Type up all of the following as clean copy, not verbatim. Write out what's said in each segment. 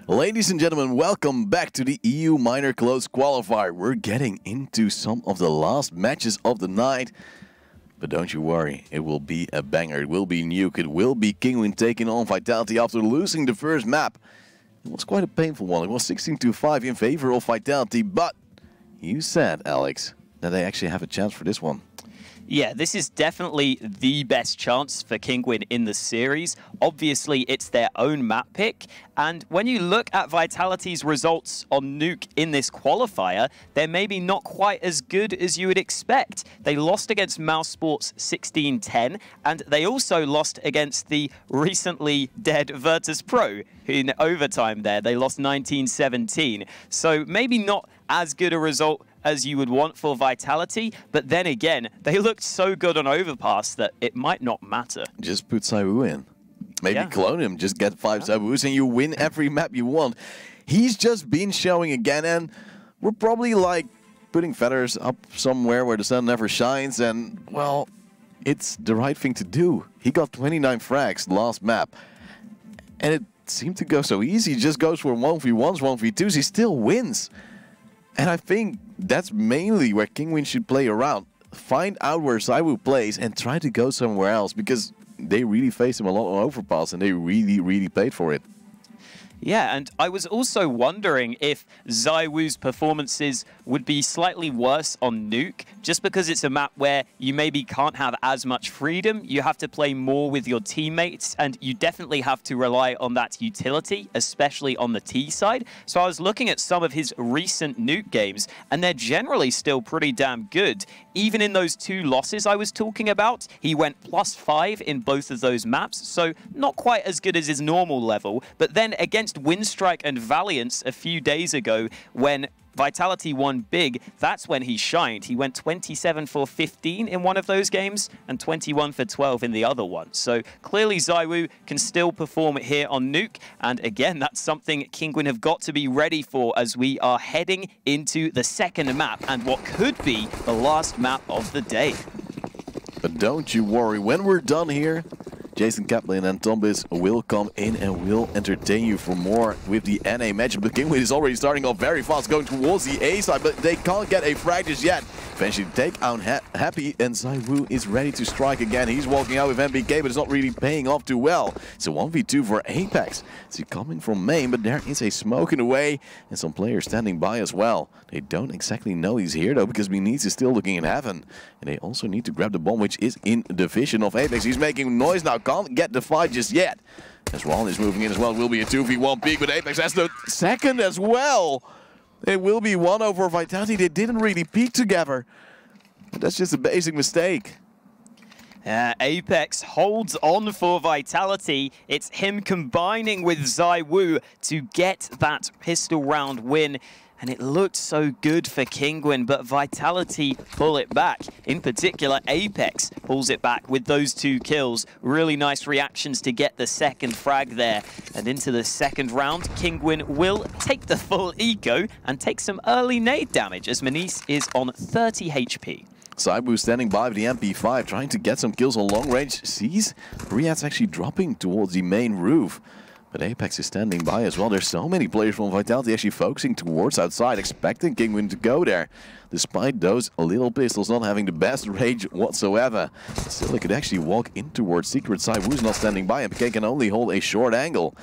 Ladies and gentlemen, welcome back to the EU Minor Close Qualifier. We're getting into some of the last matches of the night. But don't you worry, it will be a banger. It will be Nuke. It will be Kinguin taking on Vitality after losing the first map. It was quite a painful one. It was 16-5 in favor of Vitality. But you said, Alex, that they actually have a chance for this one. Yeah, this is definitely the best chance for Kinguin in the series. Obviously, it's their own map pick. And when you look at Vitality's results on Nuke in this qualifier, they're maybe not quite as good as you would expect. They lost against Mouse Sports 16-10, and they also lost against the recently dead Virtus Pro in overtime there. They lost 19-17. So maybe not as good a result as you would want for Vitality, but then again, they looked so good on Overpass that it might not matter. Just put Saiwu in. Maybe clone him, just get 5 Saiwus and you win every map you want. He's just been showing again, and we're probably like putting feathers up somewhere where the sun never shines, and well, it's the right thing to do. He got 29 frags last map, and it seemed to go so easy. He just goes for 1v1s, 1v2s, he still wins. And I think that's mainly where Kinguin should play around. Find out where Saiwu plays and try to go somewhere else, because they really faced him a lot on Overpass and they really played for it. Yeah, and I was also wondering if Saiwu's performances would be slightly worse on Nuke, just because it's a map where you maybe can't have as much freedom. You have to play more with your teammates, and you definitely have to rely on that utility, especially on the T side. So I was looking at some of his recent Nuke games, and they're generally still pretty damn good. Even in those 2 losses I was talking about, he went +5 in both of those maps, so not quite as good as his normal level. But then against Windstrike and Valiance a few days ago, when Vitality won big, that's when he shined. He went 27 for 15 in one of those games and 21 for 12 in the other one. So clearly Saiwu can still perform here on Nuke. And again, that's something Kinguin have got to be ready for as we are heading into the second map and what could be the last map of the day. But don't you worry, when we're done here, Jason Kaplan and Tombis will come in and will entertain you for more with the NA matchup. But Kinguin is already starting off very fast, going towards the A side, but they can't get a frag just yet. Eventually take out Happy, and Saiwu is ready to strike again. He's walking out with MBK, but it's not really paying off too well. It's a 1v2 for Apex. It's coming from main, but there is a smoke in the way, and some players standing by as well. They don't exactly know he's here though, because Beneath is still looking in heaven. And they also need to grab the bomb, which is in the vision of Apex. He's making noise now, can't get the fight just yet. As Ron is moving in as well, it will be a 2v1 peak, but Apex has the second as well. It will be 1 over Vitality. They didn't really peak together. But that's just a basic mistake. Apex holds on for Vitality. It's him combining with Saiwu to get that pistol round win. And it looked so good for Kinguin, but Vitality pull it back. In particular, Apex pulls it back with those 2 kills. Really nice reactions to get the second frag there. And into the second round, Kinguin will take the full eco and take some early nade damage as Manice is on 30 HP. Saiwu standing by with the MP5, trying to get some kills on long range. Sees Riyad's actually dropping towards the main roof. But Apex is standing by as well. There's so many players from Vitality actually focusing towards outside, expecting Kinguin to go there. Despite those little pistols not having the best range whatsoever. Still, they could actually walk in towards Secret. Saiwu's not standing by. MBK can only hold a short angle.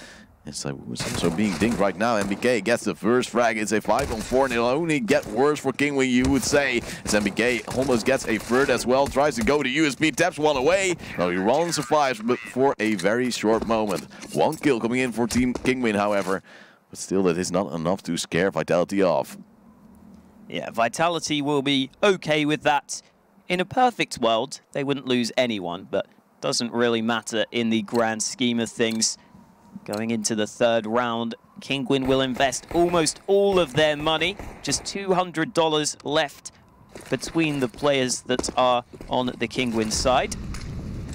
And Saiwu is also being dinged right now. MBK gets the first frag. It's a 5-on-4, and it'll only get worse for Kinguin, you would say. As MBK almost gets a third as well. Tries to go to USP, taps one away. No, he runs, survives, but for a very short moment. 1 kill coming in for Team Kinguin, however. But still, that is not enough to scare Vitality off. Yeah, Vitality will be okay with that. In a perfect world, they wouldn't lose anyone, but doesn't really matter in the grand scheme of things. Going into the third round, Kinguin will invest almost all of their money. Just $200 left between the players that are on the Kinguin side.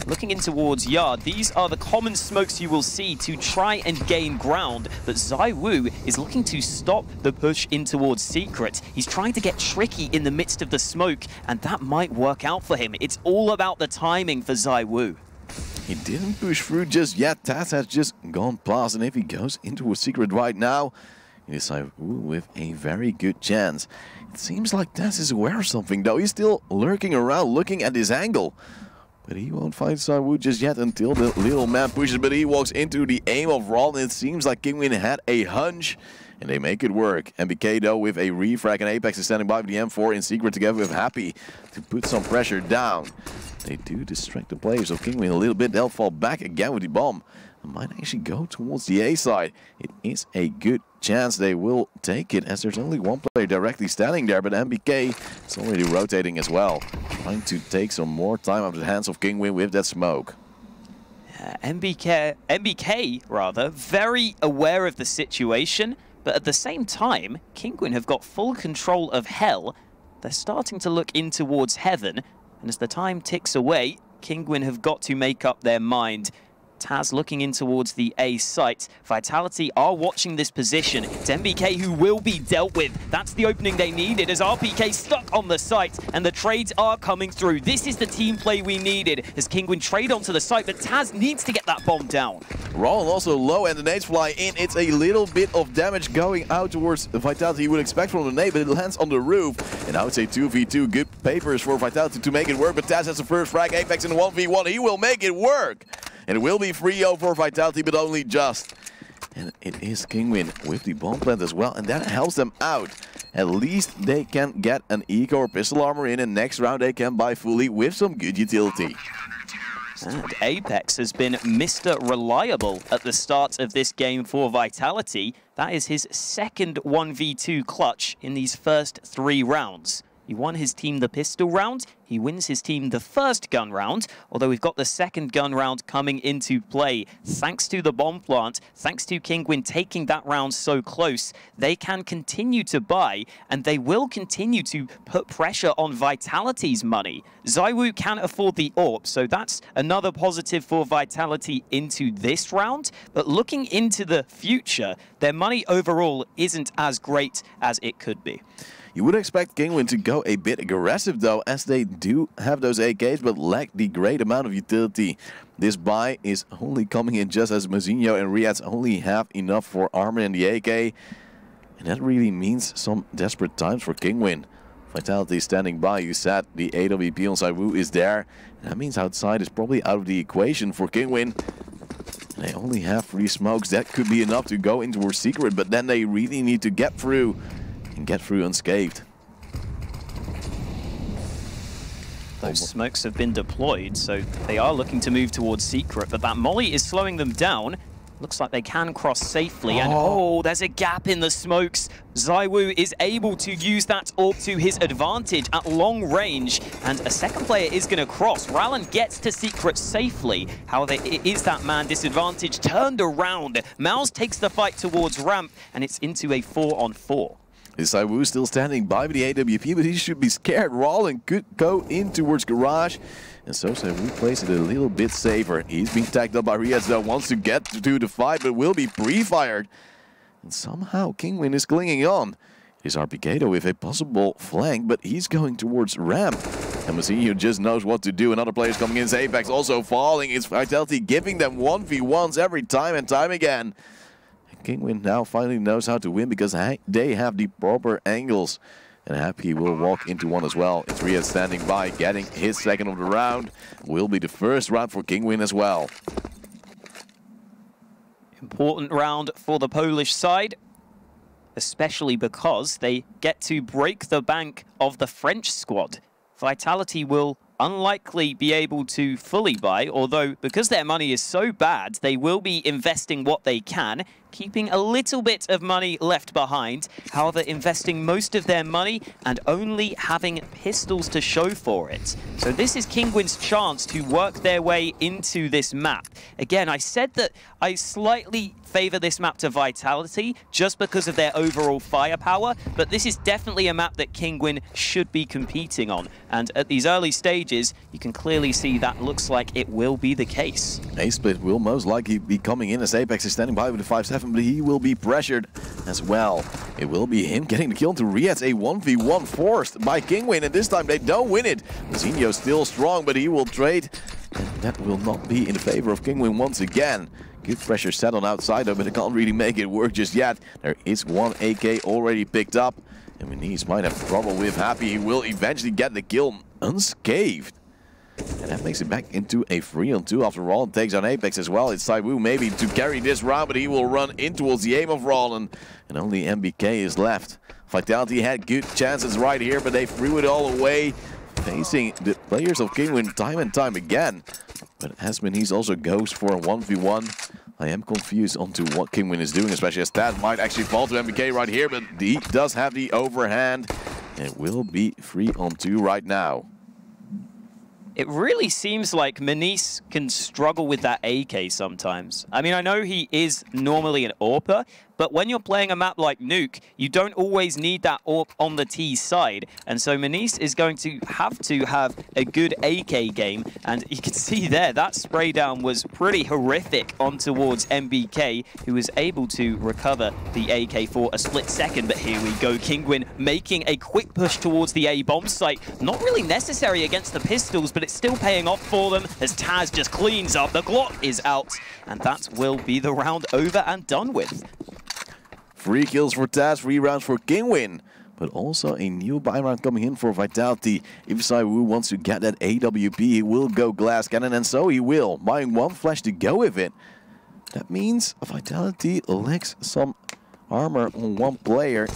Looking in towards Yard, these are the common smokes you will see to try and gain ground, but Saiwu is looking to stop the push in towards Secret. He's trying to get tricky in the midst of the smoke, and that might work out for him. It's all about the timing for Saiwu. He didn't push through just yet. Taz has just gone past, and if he goes into a secret right now, it is ZywOo with a very good chance. It seems like Taz is aware of something, though. He's still lurking around, looking at this angle. But he won't find ZywOo just yet until the little man pushes, but he walks into the aim of Ro2, and it seems like Kinguin had a hunch, and they make it work. MBK, though, with a refrag, and Apex is standing by with the M4 in secret together with Happy to put some pressure down. They do distract the players of Kinguin a little bit. They'll fall back again with the bomb. It might actually go towards the A side. It is a good chance they will take it, as there's only one player directly standing there, but MBK is already rotating as well, trying to take some more time out of the hands of Kinguin with that smoke. MBK, rather, very aware of the situation, but at the same time, Kinguin have got full control of Hell. They're starting to look in towards Heaven, and as the time ticks away, Kinguin have got to make up their mind. Taz looking in towards the A site. Vitality are watching this position. It's MBK who will be dealt with. That's the opening they needed, as RPK stuck on the site, and the trades are coming through. This is the team play we needed, as Kinguin trade onto the site, but Taz needs to get that bomb down. Ro2 also low, and the nades fly in. It's a little bit of damage going out towards Vitality you would expect from the nade, but it lands on the roof. And I would say 2v2, good papers for Vitality to make it work, but Taz has the first frag. Apex in 1v1, he will make it work. And it will be 3-0 for Vitality, but only just. And it is Kinguin with the bomb plant as well, and that helps them out. At least they can get an eco or pistol armor in, and next round they can buy fully with some good utility. And Apex has been Mr. Reliable at the start of this game for Vitality. That is his second 1v2 clutch in these first 3 rounds. He won his team the pistol round, he wins his team the first gun round, although we've got the second gun round coming into play. Thanks to the bomb plant, thanks to Kinguin taking that round so close, they can continue to buy, and they will continue to put pressure on Vitality's money. ZywOo can afford the AWP, so that's another positive for Vitality into this round, but looking into the future, their money overall isn't as great as it could be. You would expect Kinguin to go a bit aggressive, though, as they do have those AKs, but lack the great amount of utility. This buy is only coming in just as Mozinho and Riyadz only have enough for armor and the AK. And that really means some desperate times for Kinguin. Vitality standing by, you said the AWP on ZywOo is there. And that means outside is probably out of the equation for Kinguin. And they only have 3 smokes. That could be enough to go into a secret, but then they really need to get through. And get through unscathed. Those smokes have been deployed, so they are looking to move towards secret, but that molly is slowing them down. Looks like they can cross safely, and oh, there's a gap in the smokes. ZywOo is able to use that AWP to his advantage at long range, and a second player is going to cross. Rallen gets to secret safely. However, it is that man disadvantage turned around. Mouse takes the fight towards ramp, and it's into a 4-on-4. Is ZywOo still standing by with the AWP, but he should be scared. Rallen could go in towards garage. And so ZywOo plays it a little bit safer. He's being tagged up by Riyadz, though, wants to get to the fight, but will be pre-fired. And somehow Kinguin is clinging on. Here's RPK, though, with a possible flank, but he's going towards ramp. And Mozinho just knows what to do. Another player's coming in. Apex also falling. It's Vitality giving them 1v1s every time and time again. Kinguin now finally knows how to win because they have the proper angles. And Happy will walk into one as well. It's Riyadz standing by, getting his second of the round. Will be the first round for Kinguin as well. Important round for the Polish side, especially because they get to break the bank of the French squad. Vitality will unlikely be able to fully buy, although because their money is so bad, they will be investing what they can, keeping a little bit of money left behind. However, investing most of their money and only having pistols to show for it. So this is Kinguin's chance to work their way into this map. Again, I said that I slightly favor this map to Vitality just because of their overall firepower, but this is definitely a map that Kinguin should be competing on. And at these early stages, you can clearly see that looks like it will be the case. A-Split will most likely be coming in as Apex is standing by with the 5-7, but he will be pressured as well. It will be him getting the kill to Riyadz, a 1v1 forced by Kinguin, and this time they don't win it. Mozinho still strong, but he will trade. And that will not be in favor of Kinguin once again. Good pressure set on outside though, but it can't really make it work just yet. There is one AK already picked up. And Manish might have trouble with Happy. He will eventually get the kill unscathed. And that makes it back into a 3-on-2 after Roland takes on Apex as well. It's Saiwu maybe to carry this round, but he will run in towards the aim of Roland. And only MBK is left. Vitality had good chances right here, but they threw it all away, facing the players of Kinguin time and time again. But as Manish also goes for a 1v1, I am confused onto what Kinguin is doing, especially as Taz might actually fall to MBK right here, but he does have the overhand. It will be 3-on-2 right now. It really seems like Manish can struggle with that AK sometimes. I mean, I know he is normally an AWPer, but when you're playing a map like Nuke, you don't always need that AWP on the T side. And so Manish is going to have a good AK game. And you can see there, that spray down was pretty horrific on towards MBK, who was able to recover the AK for a split second. But here we go, Kinguin making a quick push towards the A-bomb site. Not really necessary against the pistols, but it's still paying off for them as Taz just cleans up. The Glock is out, and that will be the round over and done with. 3 kills for Taz, 3 rounds for Kinguin. But also a new buy round coming in for Vitality. If Saiwu wants to get that AWP, he will go Glass Cannon, and so he will. Buying 1 flash to go with it. That means Vitality lacks some armor on 1 player.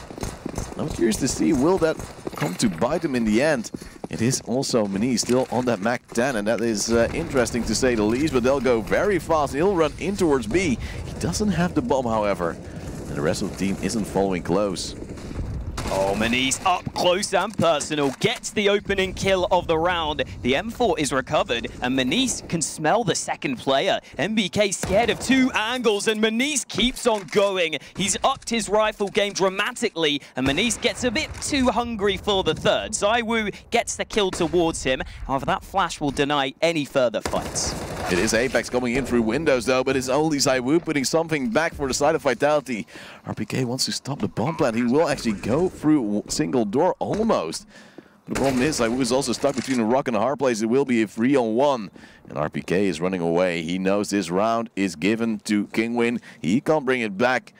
I'm curious to see, will that come to bite him in the end? It is also Manish still on that Mac 10, and that is interesting to say the least, but they'll go very fast. He'll run in towards B. He doesn't have the bomb, however. And the rest of the team isn't following close. Oh, Manish up close and personal, gets the opening kill of the round. The M4 is recovered, and Manish can smell the second player. MBK scared of 2 angles, and Manish keeps on going. He's upped his rifle game dramatically, and Manish gets a bit too hungry for the third. Saiwu gets the kill towards him. However, that flash will deny any further fights. It is Apex coming in through windows though, but it's only Saiwu putting something back for the side of Vitality. RPK wants to stop the bomb plant. He will actually go through single door almost. The problem is Saiwu is also stuck between a rock and a hard place. It will be a 3-on-1. And RPK is running away. He knows this round is given to Kinguin. He can't bring it back.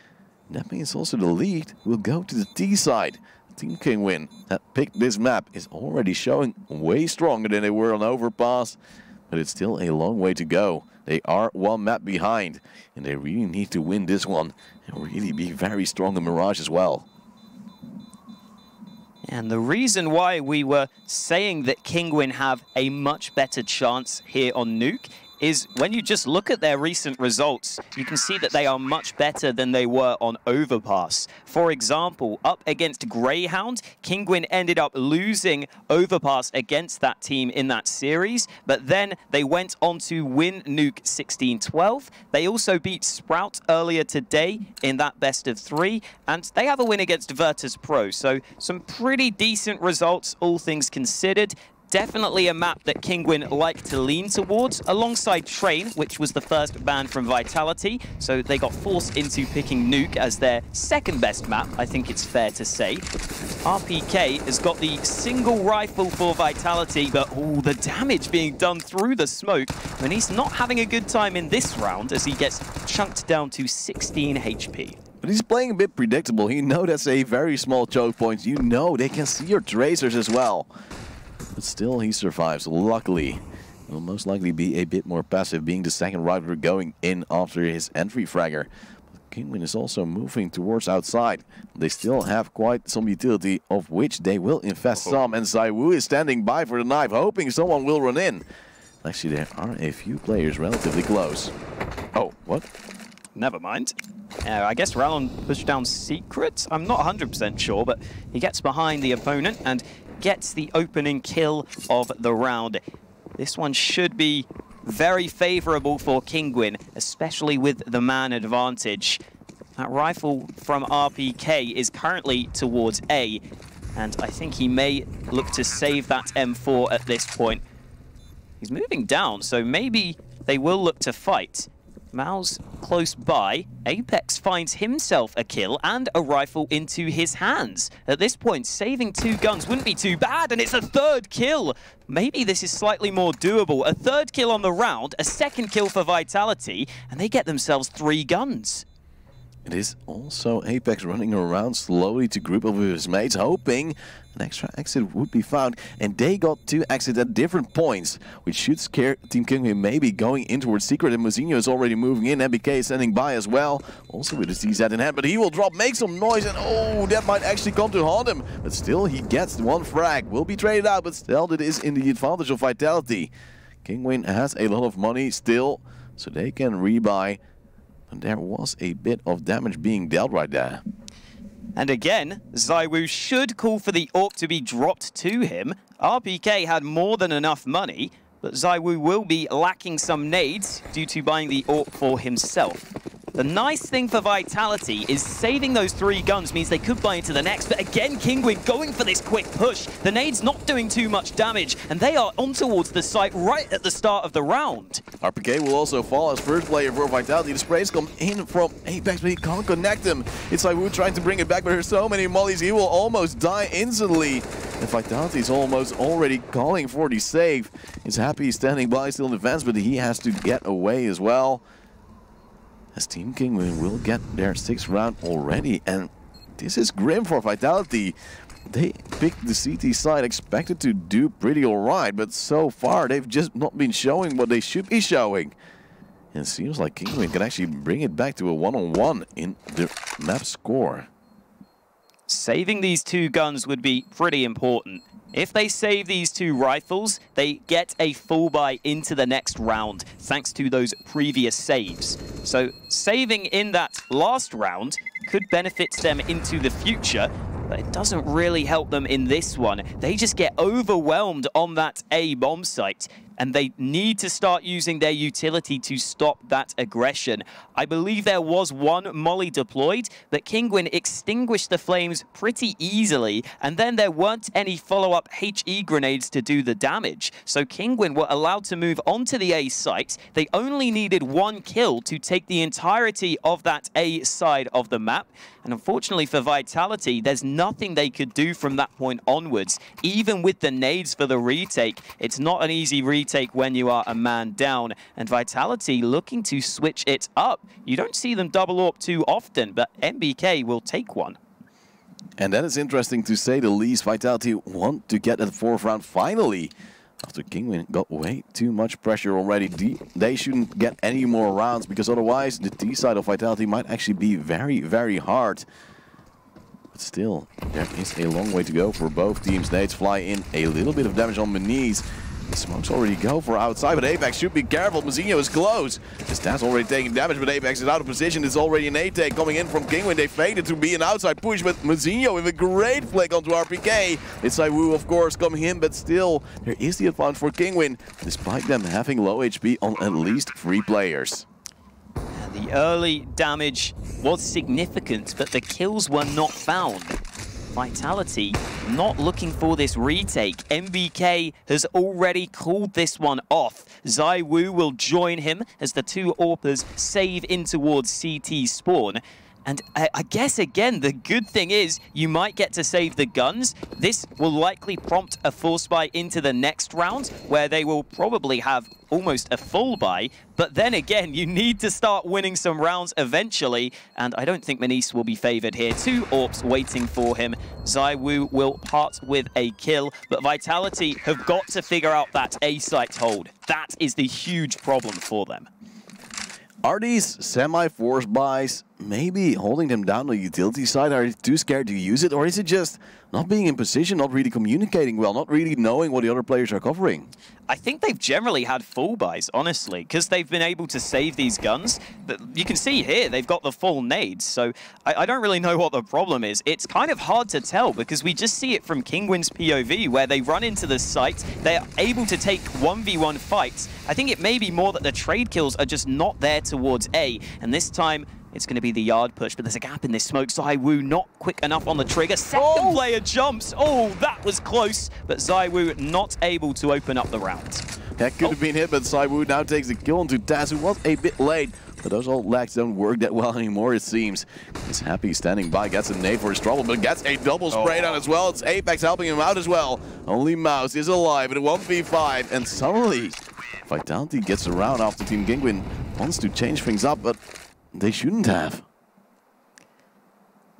That means also the lead will go to the T side. Team Kinguin that picked this map is already showing way stronger than they were on Overpass. But it's still a long way to go. They are 1 map behind, and they really need to win this one and really be very strong in Mirage as well. And the reason why we were saying that Kinguin have a much better chance here on Nuke is when you just look at their recent results, you can see that they are much better than they were on Overpass. For example, up against Greyhound, Kinguin ended up losing Overpass against that team in that series, but then they went on to win Nuke 16-12. They also beat Sprout earlier today in that best of 3, and they have a win against Virtus Pro. So some pretty decent results, all things considered. Definitely a map that Kinguin like to lean towards, alongside Train, which was the first ban from Vitality. So they got forced into picking Nuke as their second best map, I think it's fair to say. RPK has got the single rifle for Vitality, but all the damage being done through the smoke. And he's not having a good time in this round as he gets chunked down to 16 HP. But he's playing a bit predictable. You know that's a very small choke point. You know they can see your tracers as well. But still, he survives, luckily. He'll most likely be a bit more passive, being the second rider going in after his entry fragger. But Kinguin is also moving towards outside. They still have quite some utility, of which they will invest some. And Saiwu is standing by for the knife, hoping someone will run in. Actually, there are a few players relatively close. Oh, what? Never mind. I guess Rallon pushed down Secret. I'm not 100% sure, but he gets behind the opponent and gets the opening kill of the round. This one should be very favorable for Kinguin, especially with the man advantage. That rifle from RPK is currently towards A, and I think he may look to save that M4 at this point. He's moving down, so maybe they will look to fight. Mao's close by. Apex finds himself a kill and a rifle into his hands. At this point, saving 2 guns wouldn't be too bad, and it's a 3rd kill. Maybe this is slightly more doable. A 3rd kill on the round, a 2nd kill for Vitality, and they get themselves 3 guns. It is also Apex running around slowly to group up with his mates, hoping an extra exit would be found. And they got 2 exits at different points, which should scare Team Kinguin maybe going in towards Secret. And Mozinho is already moving in. MBK is standing by as well, also with his TZ in hand. But he will drop, make some noise, and oh, that might actually come to haunt him. But still, he gets 1 frag. Will be traded out, but still, it is in the advantage of Vitality. Kinguin has a lot of money still, so they can rebuy. And there was a bit of damage being dealt right there. And again, ZywOo should call for the AWP to be dropped to him. RPK had more than enough money, but ZywOo will be lacking some nades due to buying the AWP for himself. The nice thing for Vitality is saving those 3 guns means they could buy into the next, but again, Kinguin going for this quick push. The nade's not doing too much damage, and they are on towards the site right at the start of the round. RPK will also fall as first player for Vitality. The sprays come in from Apex, but he can't connect them. It's ZywOo trying to bring it back, but there's so many mollies, he will almost die instantly. And Vitality is almost already calling for the save. He's happy standing by still in defense, but he has to get away as well. As Team Kinguin will get their 6th round already, and this is grim for Vitality. They picked the CT side, expected to do pretty alright, but so far they've just not been showing what they should be showing. And it seems like Kinguin can actually bring it back to a 1-on-1 in the map score. Saving these 2 guns would be pretty important. If they save these 2 rifles, they get a full buy into the next round, thanks to those previous saves. So saving in that last round could benefit them into the future, but it doesn't really help them in this one. They just get overwhelmed on that A bomb site, and they need to start using their utility to stop that aggression. I believe there was 1 molly deployed, but Kinguin extinguished the flames pretty easily, and then there weren't any follow-up HE grenades to do the damage. So Kinguin were allowed to move onto the A site. They only needed 1 kill to take the entirety of that A side of the map, and unfortunately for Vitality, there's nothing they could do from that point onwards. Even with the nades for the retake, it's not an easy retake when you are a man down, and Vitality looking to switch it up. You don't see them double AWP too often, but MBK will take one. And that is interesting to say the least. Vitality want to get that 4th round finally. After Kinguin got way too much pressure already, they shouldn't get any more rounds, because otherwise the T side of Vitality might actually be very, very hard. But still, there is a long way to go for both teams. Nades fly in, a little bit of damage on Maniz. The smokes already go for outside, but Apex should be careful. Mozinho is close. His stats already taking damage, but Apex is out of position. It's already an A-take coming in from Kinguin. They faded to be an outside push, but Mozinho with a great flick onto RPK. It's ZywOo, of course, coming in, but still, there is the advantage for Kinguin, despite them having low HP on at least 3 players. The early damage was significant, but the kills were not found. Vitality not looking for this retake. MBK has already called this one off. ZywOo will join him as the 2 AWPers save in towards CT spawn. And I guess, again, the good thing is you might get to save the guns. This will likely prompt a force buy into the next round, where they will probably have almost a full buy. But then again, you need to start winning some rounds eventually. And I don't think Maniz will be favored here. 2 AWPs waiting for him. ZywOo will part with a kill. But Vitality have got to figure out that A-site hold. That is the huge problem for them. Are these semi-force buys maybe holding them down on the utility side? Are they too scared to use it? Or is it just not being in position, not really communicating well, not really knowing what the other players are covering? I think they've generally had full buys, honestly, because they've been able to save these guns. But you can see here, they've got the full nades, so I don't really know what the problem is. It's kind of hard to tell, because we just see it from Kinguin's POV, where they run into the site, they're able to take 1v1 fights. I think it may be more that the trade kills are just not there towards A, and this time, it's going to be the yard push, but there's a gap in this smoke. ZywOo not quick enough on the trigger. Second player jumps. Oh, that was close, but ZywOo not able to open up the round. That could have been hit, but ZywOo now takes the kill onto Taz, who was a bit late. But those old legs don't work that well anymore, it seems. He's happy standing by, gets a nade for his trouble, but gets a double spray down as well. It's Apex helping him out as well. Only Mouse is alive in a 1v5, and suddenly Vitality gets around after Team Kinguin wants to change things up, but they shouldn't have.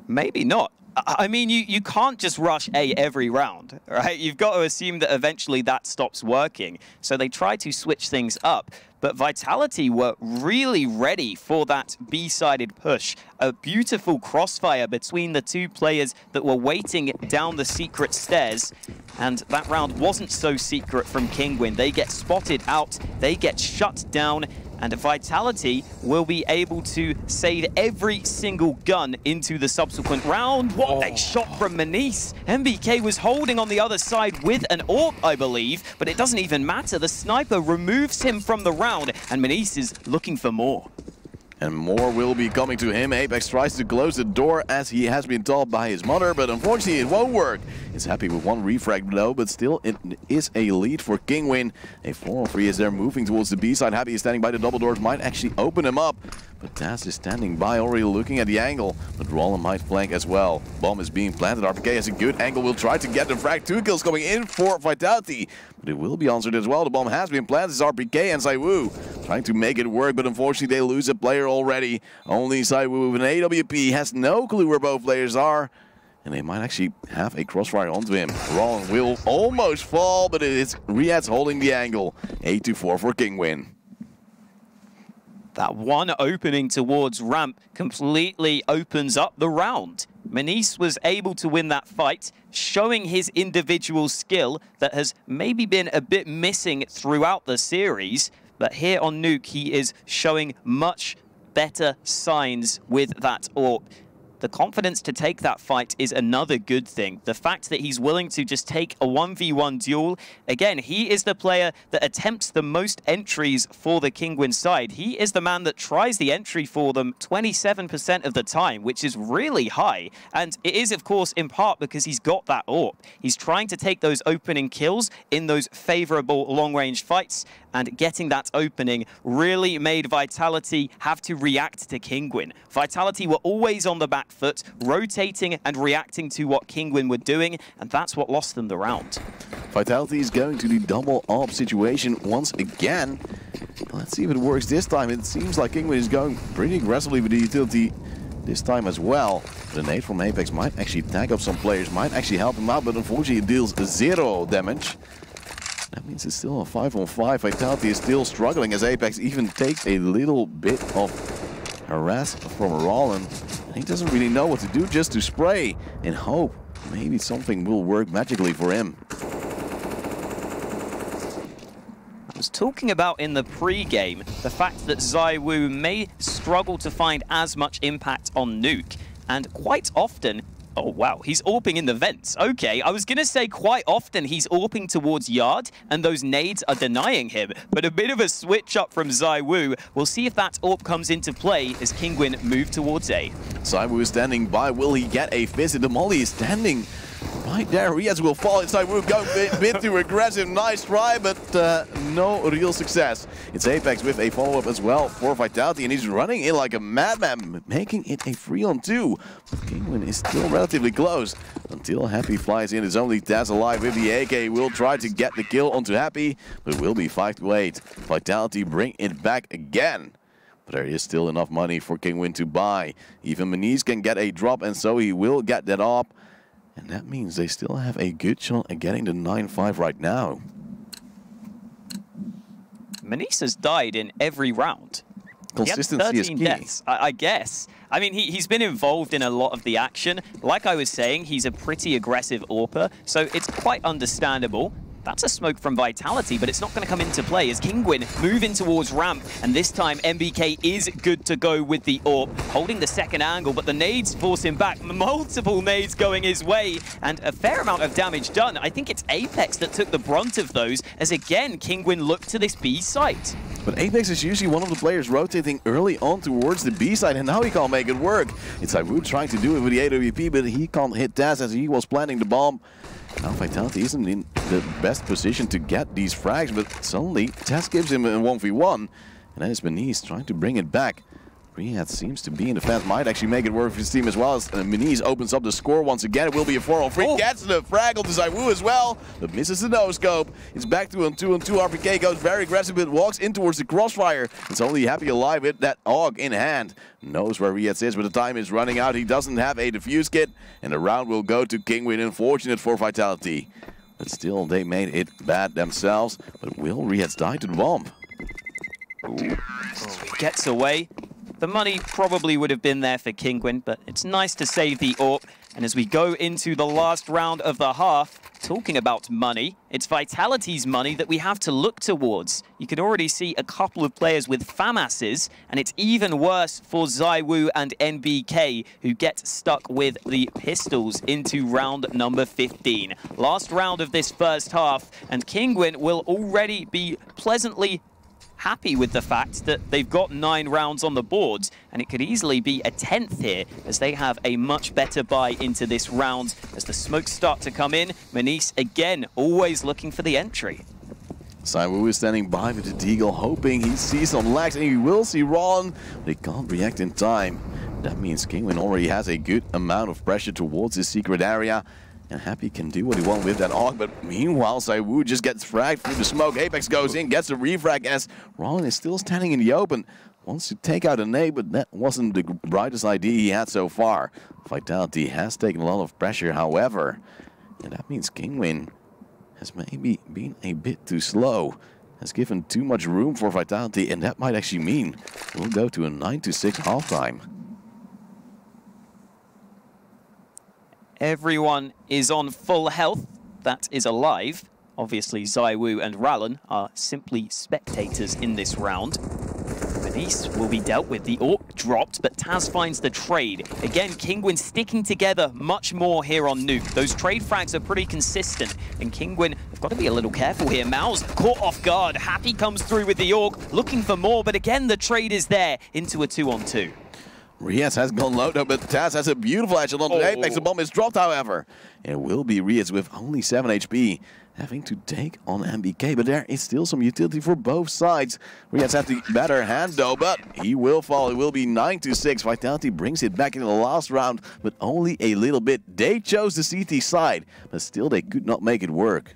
Maybe not. I mean, you can't just rush A every round, right? You've got to assume that eventually that stops working. So they try to switch things up. But Vitality were really ready for that B-sided push. A beautiful crossfire between the two players that were waiting down the secret stairs. And that round wasn't so secret from Kinguin. They get spotted out, they get shut down, and Vitality will be able to save every single gun into the subsequent round. What a shot from Manice. MBK was holding on the other side with an AWP, I believe, but it doesn't even matter. The sniper removes him from the round, and Manice is looking for more. And more will be coming to him. Apex tries to close the door as he has been told by his mother, but unfortunately it won't work. He's happy with one refrag blow, but still it is a lead for Kinguin. A 4-on-3 as they're moving towards the B side. Happy is standing by the double doors, might actually open him up. But Taz is standing by, already looking at the angle. But Roland might flank as well. Bomb is being planted. RPK has a good angle. Will try to get the frag. 2 kills coming in for Vitality. But it will be answered as well. The bomb has been planted. It's RPK and ZywOo trying to make it work. But unfortunately, they lose a player already. Only ZywOo with an AWP has no clue where both players are. And they might actually have a crossfire onto him. Roland will almost fall, but it's Riyad's holding the angle. 8-4 for Kinguin. That one opening towards ramp completely opens up the round. Manice was able to win that fight, showing his individual skill that has maybe been a bit missing throughout the series. But here on Nuke, he is showing much better signs with that AWP. The confidence to take that fight is another good thing. The fact that he's willing to just take a 1v1 duel. Again, he is the player that attempts the most entries for the Kinguin side. He is the man that tries the entry for them 27% of the time, which is really high. And it is, of course, in part because he's got that AWP. He's trying to take those opening kills in those favorable long-range fights, and getting that opening really made Vitality have to react to Kinguin. Vitality were always on the back foot, rotating and reacting to what Kinguin were doing, and that's what lost them the round. Vitality is going to the double AWP situation once again. Let's see if it works this time. It seems like Kinguin is going pretty aggressively with the utility this time as well. The nade from Apex might actually tag up some players, might actually help him out, but unfortunately it deals 0 damage. That means it's still a 5-on-5. Vitality is still struggling as Apex even takes a little bit of harass from Roland. He doesn't really know what to do, just to spray and hope maybe something will work magically for him. I was talking about in the pre-game the fact that ZywOo may struggle to find as much impact on Nuke, and quite often, oh wow, he's AWPing in the vents. Okay, I was gonna say quite often he's AWPing towards Yard, and those nades are denying him. But a bit of a switch up from ZywOo. We'll see if that AWP comes into play as Kinguin move towards A. ZywOo is standing by. Will he get a visit? The molly is standing right there. Riyaz will fall inside. ZywOo go a bit too aggressive. Nice try, but no real success. It's Apex with a follow-up as well for Vitality, and he's running in like a madman, making it a 3-on-2. But Kinguin is still relatively close until Happy flies in. It's only Taz alive with the AK. Will try to get the kill onto Happy, but it will be 5-8. Vitality bring it back again. But there is still enough money for Kinguin to buy. Even Manice can get a drop, and so he will get that up. And that means they still have a good shot at getting the 9-5 right now. Manice has died in every round. Consistency is key. Deaths, I guess. I mean, he's been involved in a lot of the action. Like I was saying, he's a pretty aggressive AWPer, so it's quite understandable. That's a smoke from Vitality, but it's not going to come into play as Kinguin move in towards ramp, and this time MBK is good to go with the AWP, holding the second angle, but the nades force him back. Multiple nades going his way, and a fair amount of damage done. I think it's Apex that took the brunt of those, as again, Kinguin looked to this B site. But Apex is usually one of the players rotating early on towards the B side, and now he can't make it work. It's ZywOo trying to do it with the AWP, but he can't hit Taz as he was planting the bomb. Now Vitality isn't in the best position to get these frags, but suddenly Tess gives him a 1v1, and then it's Meniz trying to bring it back. Riyadh seems to be in defense, might actually make it work for his team as well, as Meniz opens up the score once again. It will be a 4-on-3, gets the frag onto ZywOo as well, but misses the no-scope. It's back to a 2-on-2, RPK goes very aggressive, but walks in towards the crossfire. It's only Happy alive with that AUG in hand. Knows where Riyadh is, but the time is running out. He doesn't have a defuse kit, and the round will go to Kinguin. Unfortunate for Vitality. But still, they made it bad themselves. But will Riyadh die to the bomb? He gets away. The money probably would have been there for Kinguin, but it's nice to save the AWP. And as we go into the last round of the half, talking about money, it's Vitality's money that we have to look towards. You can already see a couple of players with FAMASs, and it's even worse for ZywOo and NBK, who get stuck with the pistols into round number 15. Last round of this first half, and Kinguin will already be pleasantly happy with the fact that they've got 9 rounds on the board, and it could easily be a 10th here, as they have a much better buy into this round. As the smokes start to come in, Meniz again always looking for the entry. ZywOo is standing by with the Deagle, hoping he sees some lags, and he will see Ron, but he can't react in time. That means Kinguin already has a good amount of pressure towards his secret area. And Happy can do what he wants with that AUG, but meanwhile, ZywOo just gets fragged through the smoke. Apex goes in, gets the refrag as Rollin is still standing in the open. Wants to take out a nade, but that wasn't the brightest idea he had so far. Vitality has taken a lot of pressure, however. And that means Kinguin has maybe been a bit too slow. Has given too much room for Vitality, and that might actually mean we'll go to a 9-6 halftime. Everyone is on full health. That is alive. Obviously, ZywOo and Rallen are simply spectators in this round. Meniz will be dealt with. The AWP dropped, but Taz finds the trade. Again, Kinguin sticking together much more here on Nuke. Those trade frags are pretty consistent, and Kinguin have got to be a little careful here. Mao's caught off guard. Happy comes through with the AWP, looking for more, but again, the trade is there into a 2-on-2. Riyadh has gone low though, but Taz has a beautiful edge on the Apex. The bomb is dropped, however. It will be Riyadh with only 7 HP, having to take on MBK, but there is still some utility for both sides. Riyadh's had the better hand though, but he will fall. It will be 9-6. Vitality brings it back in the last round, but only a little bit. They chose the CT side, but still they could not make it work.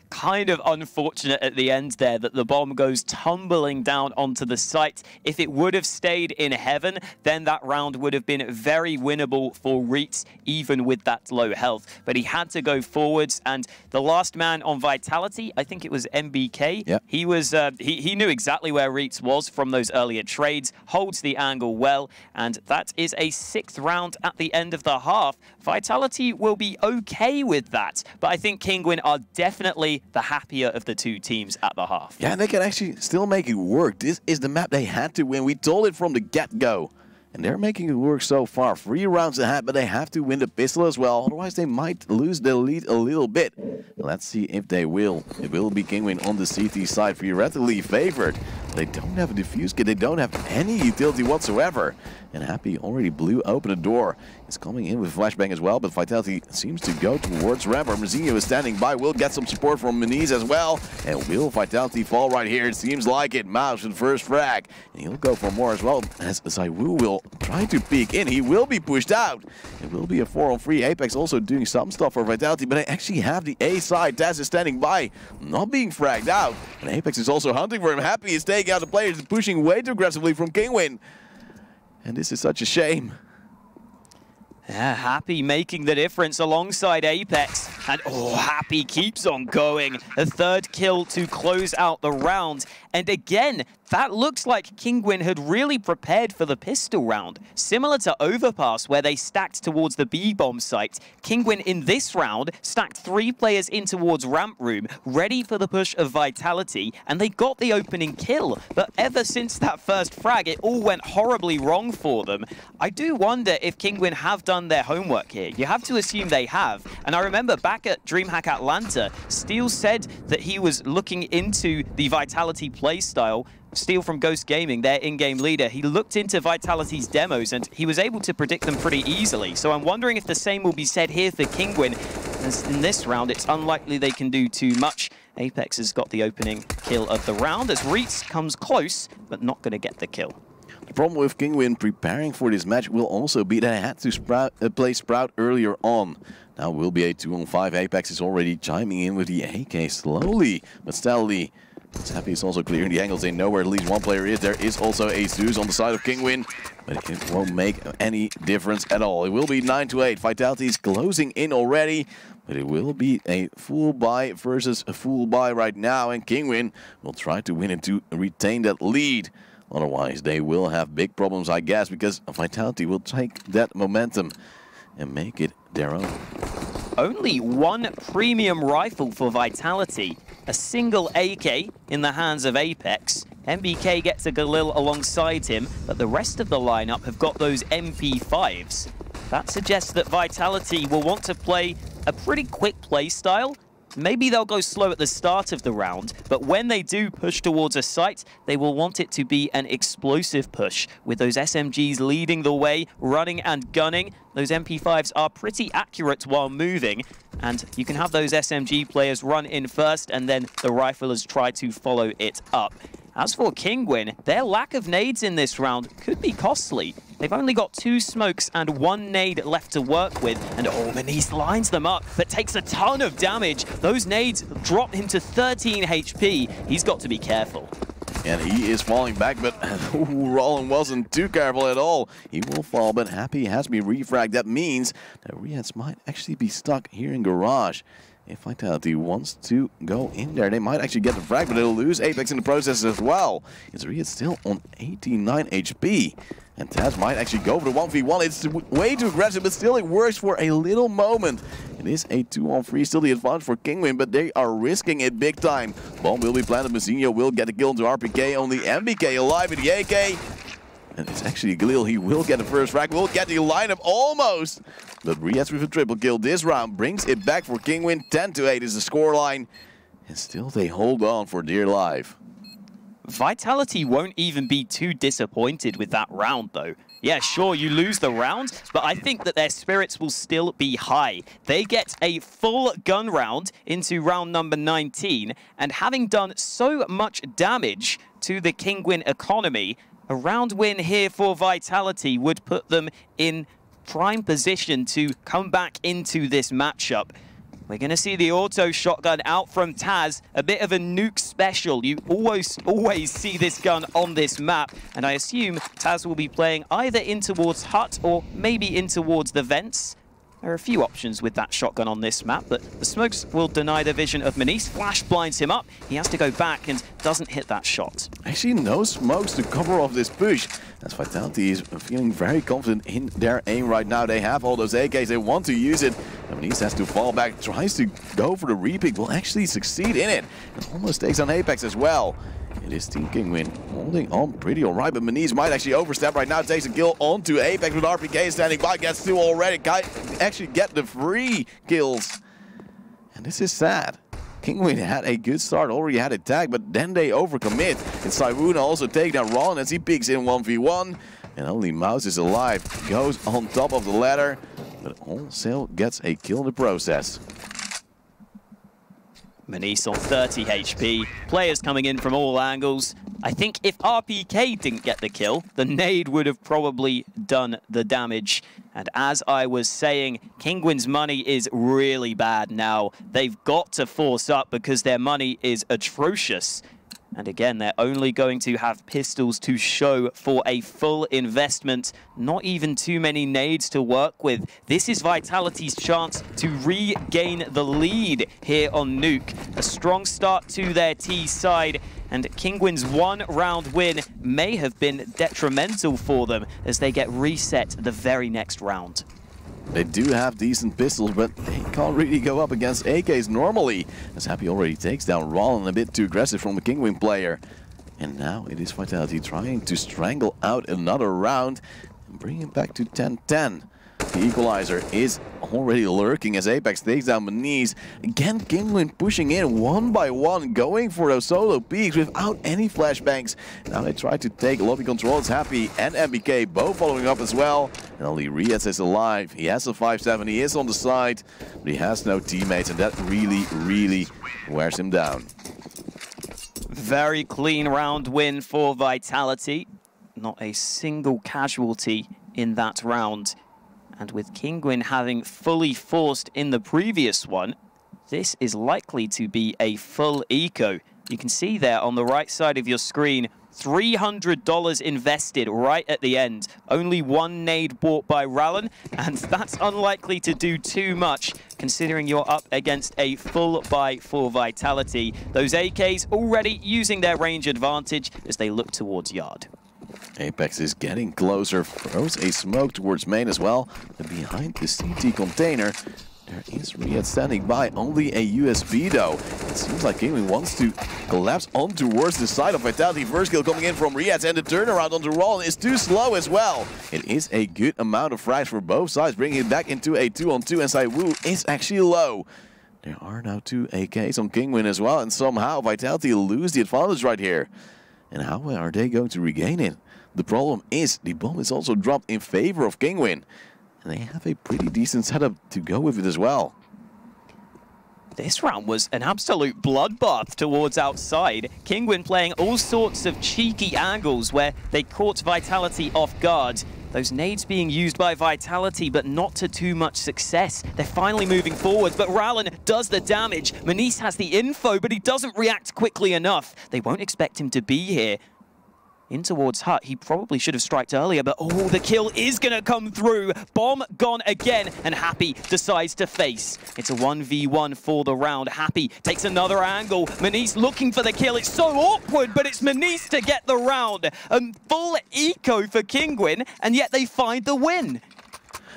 Kind of unfortunate at the end there that the bomb goes tumbling down onto the site. If it would have stayed in heaven, then that round would have been very winnable for Reetz, even with that low health. But he had to go forwards, and the last man on Vitality, I think it was MBK, yep. He was he knew exactly where Reetz was from those earlier trades, holds the angle well, and that is a 6th round at the end of the half. Vitality will be okay with that, but I think Kinguin are definitely the happier of the two teams at the half. Yeah, and they can actually still make it work. This is the map they had to win. We told it from the get-go. And they're making it work so far. 3 rounds ahead, but they have to win the pistol as well. Otherwise, they might lose the lead a little bit. Let's see if they will. It will be Kinguin on the CT side, theoretically favored. They don't have a defuse kit. They don't have any utility whatsoever. And Happy already blew open the door. He's coming in with flashbang as well, but Vitality seems to go towards Ramp. Marzinho is standing by. Will get some support from Meniz as well. And will Vitality fall right here? It seems like it. Mouse with first frag. And he'll go for more as well, as ZywOo will try to peek in. He will be pushed out. It will be a 4-on-3. Apex also doing some stuff for Vitality, but they actually have the A side. Taz is standing by, not being fragged out. And Apex is also hunting for him. Happy is taking out the players, pushing way too aggressively from Kinguin. And this is such a shame. Yeah, Happy making the difference alongside Apex. And Happy keeps on going. A 3rd kill to close out the round. And again, that looks like Kinguin had really prepared for the pistol round. Similar to Overpass, where they stacked towards the B-bomb site, Kinguin in this round stacked 3 players in towards Ramp Room, ready for the push of Vitality, and they got the opening kill. But ever since that first frag, it all went horribly wrong for them. I do wonder if Kinguin have done their homework here. You have to assume they have. And I remember back at DreamHack Atlanta, Steele said that he was looking into the Vitality playstyle. Steele from Ghost Gaming, their in-game leader, he looked into Vitality's demos and he was able to predict them pretty easily. So I'm wondering if the same will be said here for Kinguin. as in this round, it's unlikely they can do too much. Apex has got the opening kill of the round as Ro2 comes close, but not going to get the kill. The problem with Kinguin preparing for this match will also be that they had to play Sprout earlier on. Now will be a 2-on-5. Apex is already chiming in with the AK slowly but steadily. It's happy it's also clearing the angles. They know where at least one player is. There is also a Zeus on the side of Kinguin, but it won't make any difference at all. It will be 9-8. Vitality is closing in already, but it will be a full buy versus a full buy right now, and Kinguin will try to win it to retain that lead. Otherwise, they will have big problems, I guess, because Vitality will take that momentum and make it their own. Only one premium rifle for Vitality, a single AK in the hands of Apex. MBK gets a Galil alongside him, but the rest of the lineup have got those MP5s. That suggests that Vitality will want to play a pretty quick play style. Maybe they'll go slow at the start of the round, but when they do push towards a site, they will want it to be an explosive push, with those SMGs leading the way, running and gunning. Those MP5s are pretty accurate while moving, and you can have those SMG players run in first, and then the riflers try to follow it up. As for Kinguin, their lack of nades in this round could be costly. They've only got 2 smokes and 1 nade left to work with, and Manise lines them up, but takes a ton of damage. Those nades drop him to 13 HP. He's got to be careful. And he is falling back, but Roland wasn't too careful at all. He will fall, but Happy has been refragged. That means that Riyadz might actually be stuck here in Garage. If Vitality wants to go in there, they might actually get the frag, but they'll lose Apex in the process as well. It's Riyadz still on 89 HP. And Taz might actually go for the 1v1. It's way too aggressive, but still it works for a little moment. It is a 2-on-3, still the advantage for Kinguin, but they are risking it big time. Bomb will be planted, Mazinho will get a kill into RPK, only MBK alive with the AK. And it's actually Galil, he will get the first frag, will get the lineup almost. But Riyadz with a triple kill this round brings it back for Kinguin. 10-8 is the scoreline. And still they hold on for dear life. Vitality won't even be too disappointed with that round, though. Yeah, sure, you lose the round, but I think that their spirits will still be high. They get a full gun round into round number 19, and having done so much damage to the Kinguin economy, a round win here for Vitality would put them in prime position to come back into this matchup. We're going to see the auto shotgun out from Taz, a bit of a Nuke special. You always see this gun on this map, and I assume Taz will be playing either in towards Hut or maybe in towards the vents. There are a few options with that shotgun on this map, but the smokes will deny the vision of Manise. Flash blinds him up. He has to go back and doesn't hit that shot. Actually, no smokes to cover off this push. As Vitality is feeling very confident in their aim right now. They have all those AKs, they want to use it. And Manise has to fall back, tries to go for the repick, will actually succeed in it. And almost takes on Apex as well. It is Team Kinguin holding on pretty alright, but Manise might actually overstep right now. Takes a kill onto Apex with RPK standing by. Gets 2 already. Actually get the 3 kills. And this is sad. Kinguin had a good start, already had a tag, but then they overcommit. And Saivuna also take down Rollin as he peeks in 1v1. And only Mouse is alive. Goes on top of the ladder, but also gets a kill in the process. Manise on 30 HP, players coming in from all angles. I think if RPK didn't get the kill, the nade would have probably done the damage. And as I was saying, Kinguin's money is really bad now. They've got to force up because their money is atrocious. And again, they're only going to have pistols to show for a full investment. Not even too many nades to work with. This is Vitality's chance to regain the lead here on Nuke. A strong start to their T side. And Kinguin's 1-round win may have been detrimental for them as they get reset the very next round. They do have decent pistols, but they can't really go up against AKs normally. As Happy already takes down Rollin, a bit too aggressive from the Kinguin player. And now it is Vitality trying to strangle out another round and bring it back to 10-10. The equalizer is already lurking as Apex takes down Manise. Again, Kinguin pushing in one by one, going for those solo peaks without any flashbangs. Now they try to take lobby control. It's Happy and MBK both following up as well. And only Riyadz is alive. He has a 5-7. He is on the side, but he has no teammates, and that really wears him down. Very clean round win for Vitality. Not a single casualty in that round. And with Kinguin having fully forced in the previous one, this is likely to be a full eco. You can see there on the right side of your screen, $300 invested right at the end. Only one nade bought by Rallen, and that's unlikely to do too much, considering you're up against a full buy for Vitality. Those AKs already using their range advantage as they look towards Yard. Apex is getting closer, throws a smoke towards main as well, but behind the CT container, there is Riyadz standing by, only a USB though. It seems like Kinguin wants to collapse on towards the side of Vitality. First kill coming in from Riyadz, and the turnaround onto Rollin is too slow as well. It is a good amount of frags for both sides, bringing it back into a 2-on-2, and ZywOo is actually low. There are now 2 AKs on Kinguin as well, and somehow Vitality lose the advantage right here. And how are they going to regain it? The problem is the bomb is also dropped in favor of Kinguin. And they have a pretty decent setup to go with it as well. This round was an absolute bloodbath towards outside. Kinguin playing all sorts of cheeky angles where they caught Vitality off guard. Those nades being used by Vitality, but not to too much success. They're finally moving forward, but Rallen does the damage. Manise has the info, but he doesn't react quickly enough. They won't expect him to be here. In towards Hut, he probably should have striked earlier, but oh, the kill is going to come through. Bomb gone again, and Happy decides to face. It's a 1v1 for the round. Happy takes another angle. Manise looking for the kill. It's so awkward, but it's Manise to get the round. Full eco for Kinguin, and yet they find the win.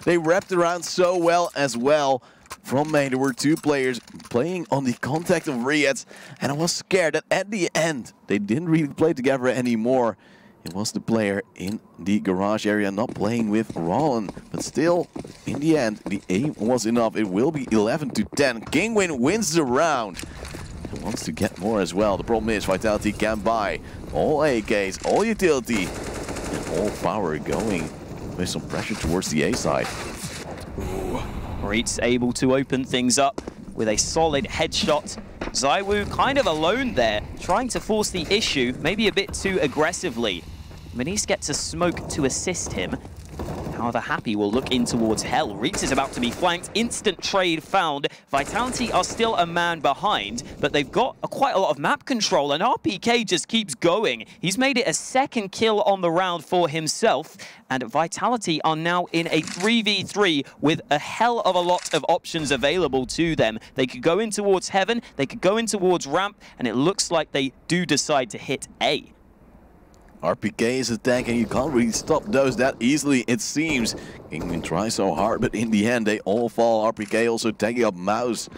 They wrapped around so well as well. From main, there were 2 players playing on the contact of Riyadz, and I was scared that at the end, they didn't really play together anymore. It was the player in the garage area not playing with Rollin, but still, in the end, the aim was enough. It will be 11-10. Kinguin wins the round and wants to get more as well. The problem is Vitality can buy all AKs, all utility, and all power going with some pressure towards the A side. Reit's able to open things up with a solid headshot. ZywOo kind of alone there, trying to force the issue, maybe a bit too aggressively. Manise gets a smoke to assist him. However, Happy will look in towards Hell. Reitz is about to be flanked. Instant trade found. Vitality are still a man behind, but they've got quite a lot of map control, and RPK just keeps going. He's made it a 2nd kill on the round for himself, and Vitality are now in a 3v3 with a hell of a lot of options available to them. They could go in towards Heaven, they could go in towards Ramp, and it looks like they do decide to hit A. RPK is attacking, you can't really stop those that easily, it seems. Kinguin tries so hard, but in the end they all fall. RPK also tagging up Mouse.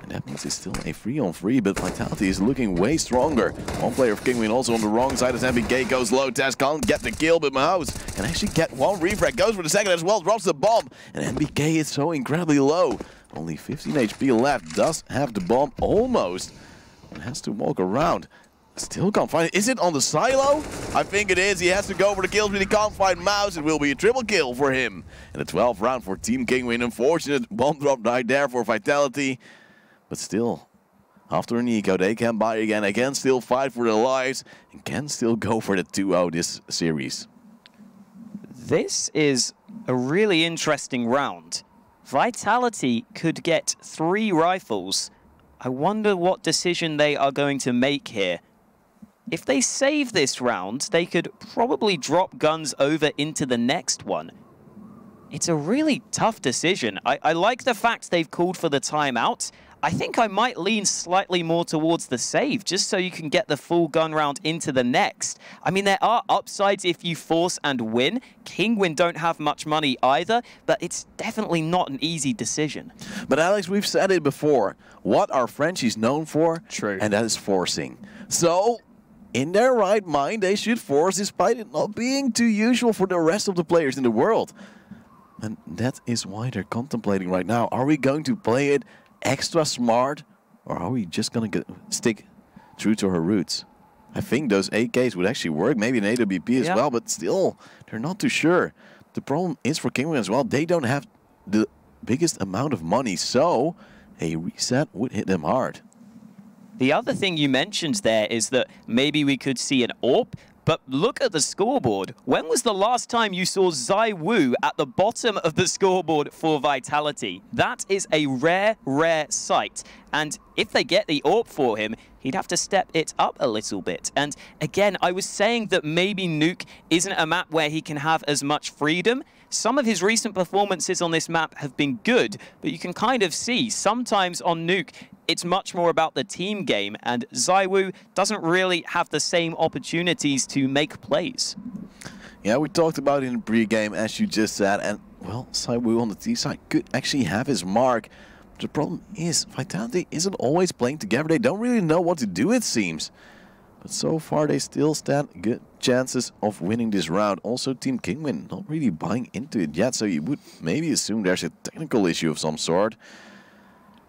And that means it's still a 3-on-3, but Vitality is looking way stronger. One player of Kinguin also on the wrong side as MBK goes low. Taz can't get the kill, but Mouse can actually get one refrag. Goes for the second as well, drops the bomb. And MBK is so incredibly low. Only 15 HP left, does have the bomb almost. And has to walk around. Still can't find it. Is it on the silo? I think it is. He has to go for the kills, but he can't find Mouse. It will be a triple kill for him. And a 12th round for Team Kinguin. Unfortunate bomb drop right there for Vitality. But still, after an eco, they can buy again. They can still fight for their lives and can still go for the 2-0 this series. This is a really interesting round. Vitality could get 3 rifles. I wonder what decision they are going to make here. If they save this round, they could probably drop guns over into the next one. It's a really tough decision. I like the fact they've called for the timeout. I think I might lean slightly more towards the save, just so you can get the full gun round into the next. I mean, there are upsides if you force and win. Kinguin don't have much money either, but it's definitely not an easy decision. But Alex, we've said it before. What are Frenchies known for? True. And that is forcing. So, in their right mind, they should force, despite it not being too usual for the rest of the players in the world. And that is why they're contemplating right now. Are we going to play it extra smart, or are we just going to stick true to her roots? I think those AKs would actually work, maybe an AWP as well, but still, they're not too sure. The problem is for Kinguin as well, they don't have the biggest amount of money, so a reset would hit them hard. The other thing you mentioned there is that maybe we could see an AWP, but look at the scoreboard. When was the last time you saw ZywOo at the bottom of the scoreboard for Vitality? That is a rare, rare sight. And if they get the AWP for him, he'd have to step it up a little bit. And again, I was saying that maybe Nuke isn't a map where he can have as much freedom. Some of his recent performances on this map have been good, but you can kind of see sometimes on Nuke, it's much more about the team game, and ZywOo doesn't really have the same opportunities to make plays. Yeah, we talked about it in the pre-game, as you just said, and, well, ZywOo on the T side could actually have his mark. The problem is, Vitality isn't always playing together. They don't really know what to do, it seems. But so far, they still stand good chances of winning this round. Also, Team Kinguin not really buying into it yet, so you would maybe assume there's a technical issue of some sort.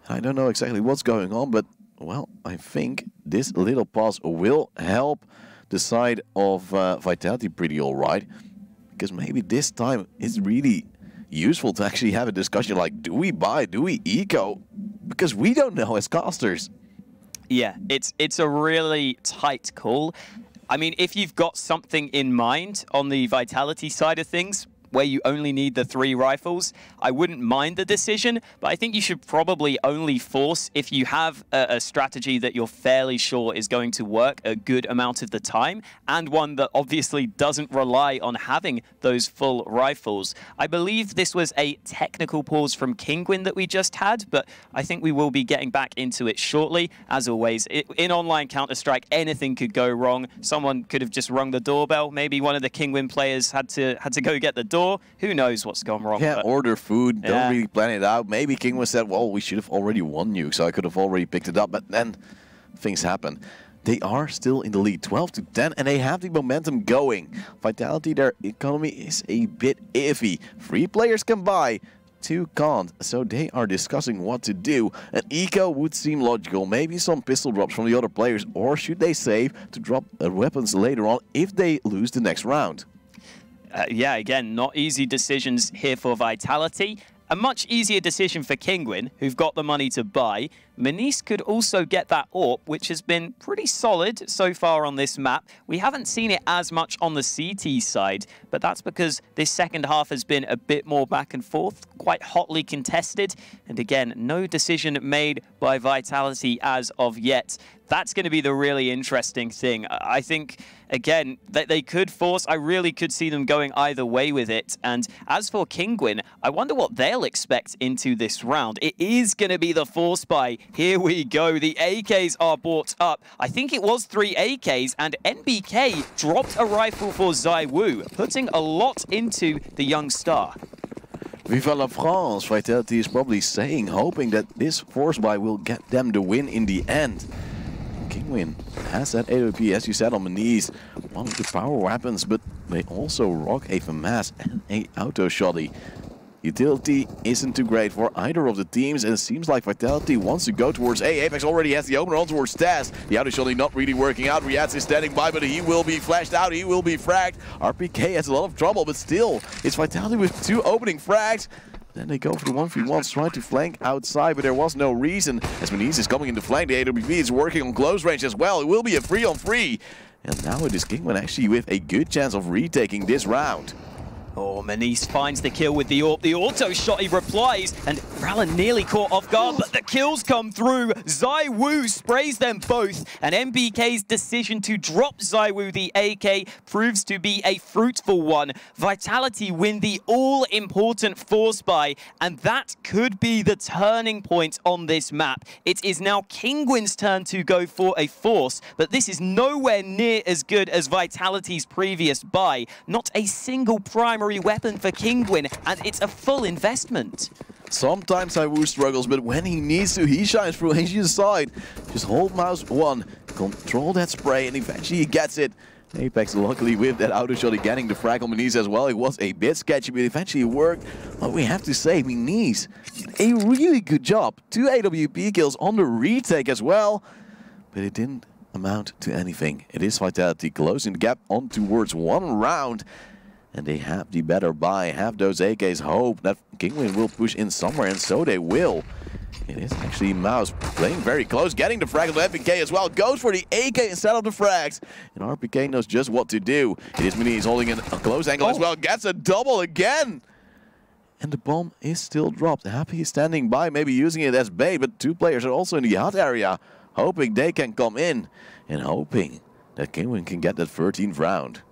I don't know exactly what's going on, but, well, I think this little pause will help the side of Vitality pretty alright. Because maybe this time it's really useful to actually have a discussion like, do we buy, do we eco? Because we don't know as casters. Yeah, it's a really tight call. I mean, if you've got something in mind on the Vitality side of things, where you only need the 3 rifles, I wouldn't mind the decision, but I think you should probably only force if you have a strategy that you're fairly sure is going to work a good amount of the time, and one that obviously doesn't rely on having those full rifles. I believe this was a technical pause from Kinguin that we just had, but I think we will be getting back into it shortly. As always, in online Counter-Strike, anything could go wrong. Someone could have just rung the doorbell. Maybe one of the Kinguin players had to go get the door. Who knows what's gone wrong? Yeah, order food, don't really plan it out. Maybe Kinguin said, well, we should have already won Nuke, so I could have already picked it up. But then things happen. They are still in the lead, 12-10, and they have the momentum going. Vitality, their economy is a bit iffy. 3 players can buy, 2 can't, so they are discussing what to do. An eco would seem logical, maybe some pistol drops from the other players, or should they save to drop weapons later on if they lose the next round? Yeah, again, not easy decisions here for Vitality. A much easier decision for Kinguin, who've got the money to buy. Manice could also get that AWP, which has been pretty solid so far on this map. We haven't seen it as much on the CT side, but that's because this second half has been a bit more back and forth, quite hotly contested. And again, no decision made by Vitality as of yet. That's going to be the really interesting thing. I think, again, that they could force. I really could see them going either way with it. And as for Kinguin, I wonder what they'll expect into this round. It is going to be the force buy. Here we go. The AKs are bought up. I think it was 3 AKs, and NBK dropped a rifle for ZywOo, putting a lot into the young star. Viva la France! Vitality is probably saying, hoping that this force buy will get them the win in the end. Kinguin has that AWP, as you said, on Manice, one of the power weapons, but they also rock a FAMAS and a auto shotty. Utility isn't too great for either of the teams, and it seems like Vitality wants to go towards A. Apex already has the opener on towards Taz. The auto shotty not really working out. Riaz is standing by, but he will be flashed out. He will be fragged. RPK has a lot of trouble, but still, it's Vitality with 2 opening frags. Then they go for the 1v1s, trying to flank outside, but there was no reason. As Manice is coming into flank, the AWP is working on close range as well. It will be a 3-on-3. And now it is Kinguin actually with a good chance of retaking this round. Oh, Manice finds the kill with the AWP. The auto shot, he replies, and Rallen nearly caught off guard, but the kills come through. ZywOo sprays them both, and NBK's decision to drop ZywOo the AK proves to be a fruitful one. Vitality win the all-important force buy, and that could be the turning point on this map. It is now Kinguin's turn to go for a force, but this is nowhere near as good as Vitality's previous buy. Not a single primary weapon for Kinguin, and it's a full investment. Sometimes ZywOo struggles, but when he needs to, he shines through HG's side. Just hold mouse 1, control that spray, and eventually he gets it. Apex luckily with that auto shot getting the frag on Meniz as well. It was a bit sketchy, but eventually it worked. But we have to say, Meniz did a really good job. 2 AWP kills on the retake as well. But it didn't amount to anything. It is Vitality closing the gap on towards 1 round. And they have the better buy, have those AKs, hope that Kinguin will push in somewhere, and so they will. It is actually Mouse playing very close, getting the frag on the RPK as well. Goes for the AK instead of the frags. And RPK knows just what to do. It is Meniz holding in a close angle as well. Gets a double again. And the bomb is still dropped. Happy is standing by, maybe using it as bait, but 2 players are also in the hot area, hoping they can come in and hoping that Kinguin can get that 13th round.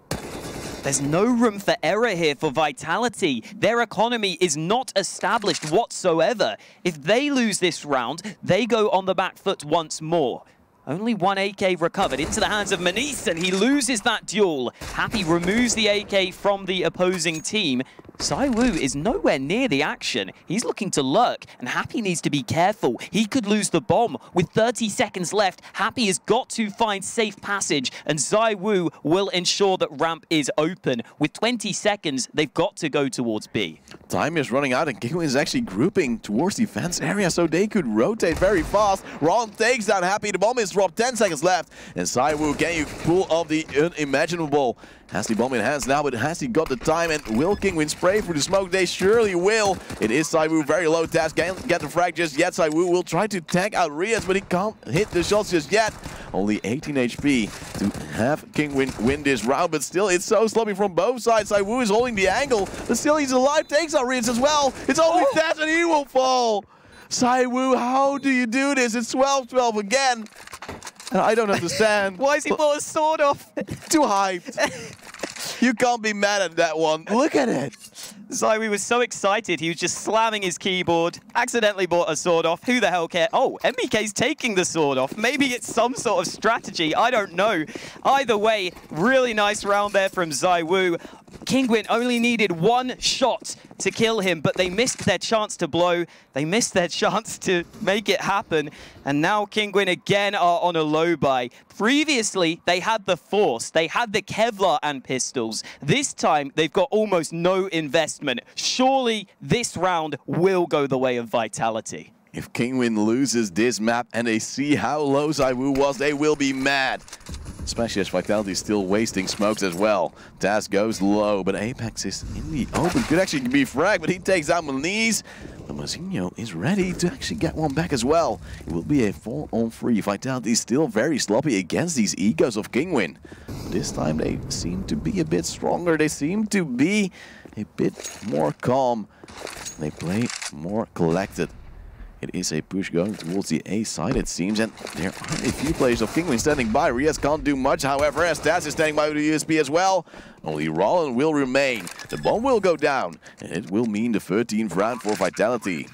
There's no room for error here for Vitality. Their economy is not established whatsoever. If they lose this round, they go on the back foot once more. Only 1 AK recovered into the hands of Meniz, and he loses that duel. Happy removes the AK from the opposing team. ZywOo is nowhere near the action. He's looking to lurk, and Happy needs to be careful. He could lose the bomb. With 30 seconds left, Happy has got to find safe passage, and ZywOo will ensure that ramp is open. With 20 seconds, they've got to go towards B. Time is running out, and Kinguin is actually grouping towards the fence area so they could rotate very fast. Ron takes down Happy. The bomb is dropped. 10 seconds left. And ZywOo, can you pull off the unimaginable? Has the bomb in hands now, but has he got the time? And will Kinguin spray through the smoke? They surely will. It is ZywOo, very low task. Can't get the frag just yet. ZywOo will try to tag out Rias, but he can't hit the shots just yet. Only 18 HP to have Kinguin win this round, but still it's so sloppy from both sides. ZywOo is holding the angle, but still he's alive. Takes out Rias as well. It's only Taz and he will fall. ZywOo, how do you do this? It's 12-12 again. And I don't understand. Why is he pull his sword off? Too hyped. You can't be mad at that one. Look at it. ZywOo was so excited, he was just slamming his keyboard, accidentally bought a sword off. Who the hell cares? Oh, MBK's taking the sword off. Maybe it's some sort of strategy. I don't know. Either way, really nice round there from ZywOo. Kinguin only needed 1 shot to kill him, but they missed their chance to blow. They missed their chance to make it happen. And now Kinguin again are on a low buy. Previously, they had the Force, they had the Kevlar and pistols. This time, they've got almost no investment. Surely this round will go the way of Vitality. If Kinguin loses this map and they see how low ZywOo was, they will be mad. Especially as Vitality is still wasting smokes as well. Taz goes low, but Apex is in the open. Could actually be frag, but he takes out Meniz. But Mazinho is ready to actually get one back as well. It will be a 4-on-3. Vitality is still very sloppy against these egos of Kinguin. This time they seem to be a bit stronger. They seem to be a bit more calm. They play more collected. It is a push going towards the A side, it seems, and there are a few players of Kinguin standing by. Rias can't do much, however, as Taz is standing by with the USP as well. Only Rollin will remain. The bomb will go down, and it will mean the 13th round for Vitality.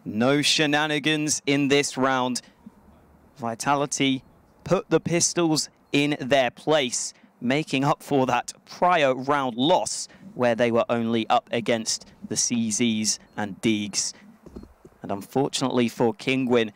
No shenanigans in this round. Vitality put the pistols in their place, making up for that prior round loss, where they were only up against the CZs and Deegs. And unfortunately for Kinguin,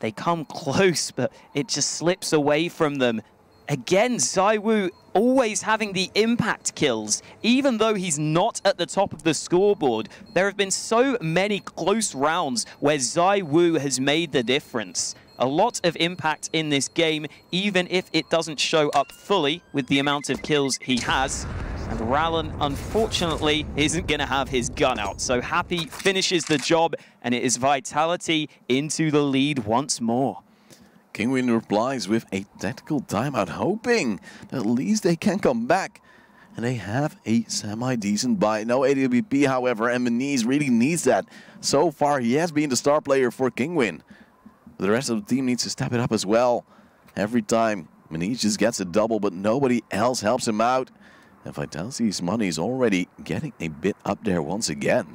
they come close, but it just slips away from them. Again, ZywOo always having the impact kills. Even though he's not at the top of the scoreboard, there have been so many close rounds where ZywOo has made the difference. A lot of impact in this game, even if it doesn't show up fully with the amount of kills he has. And Rallen, unfortunately, isn't going to have his gun out. So Happy finishes the job, and it is Vitality into the lead once more. Kinguin replies with a tactical timeout, hoping that at least they can come back. And they have a semi-decent buy. No AWP, however, and Meniz really needs that. So far, he has been the star player for Kinguin. The rest of the team needs to step it up as well. Every time, Meniz just gets a double, but nobody else helps him out. And Vitality's money is already getting a bit up there once again.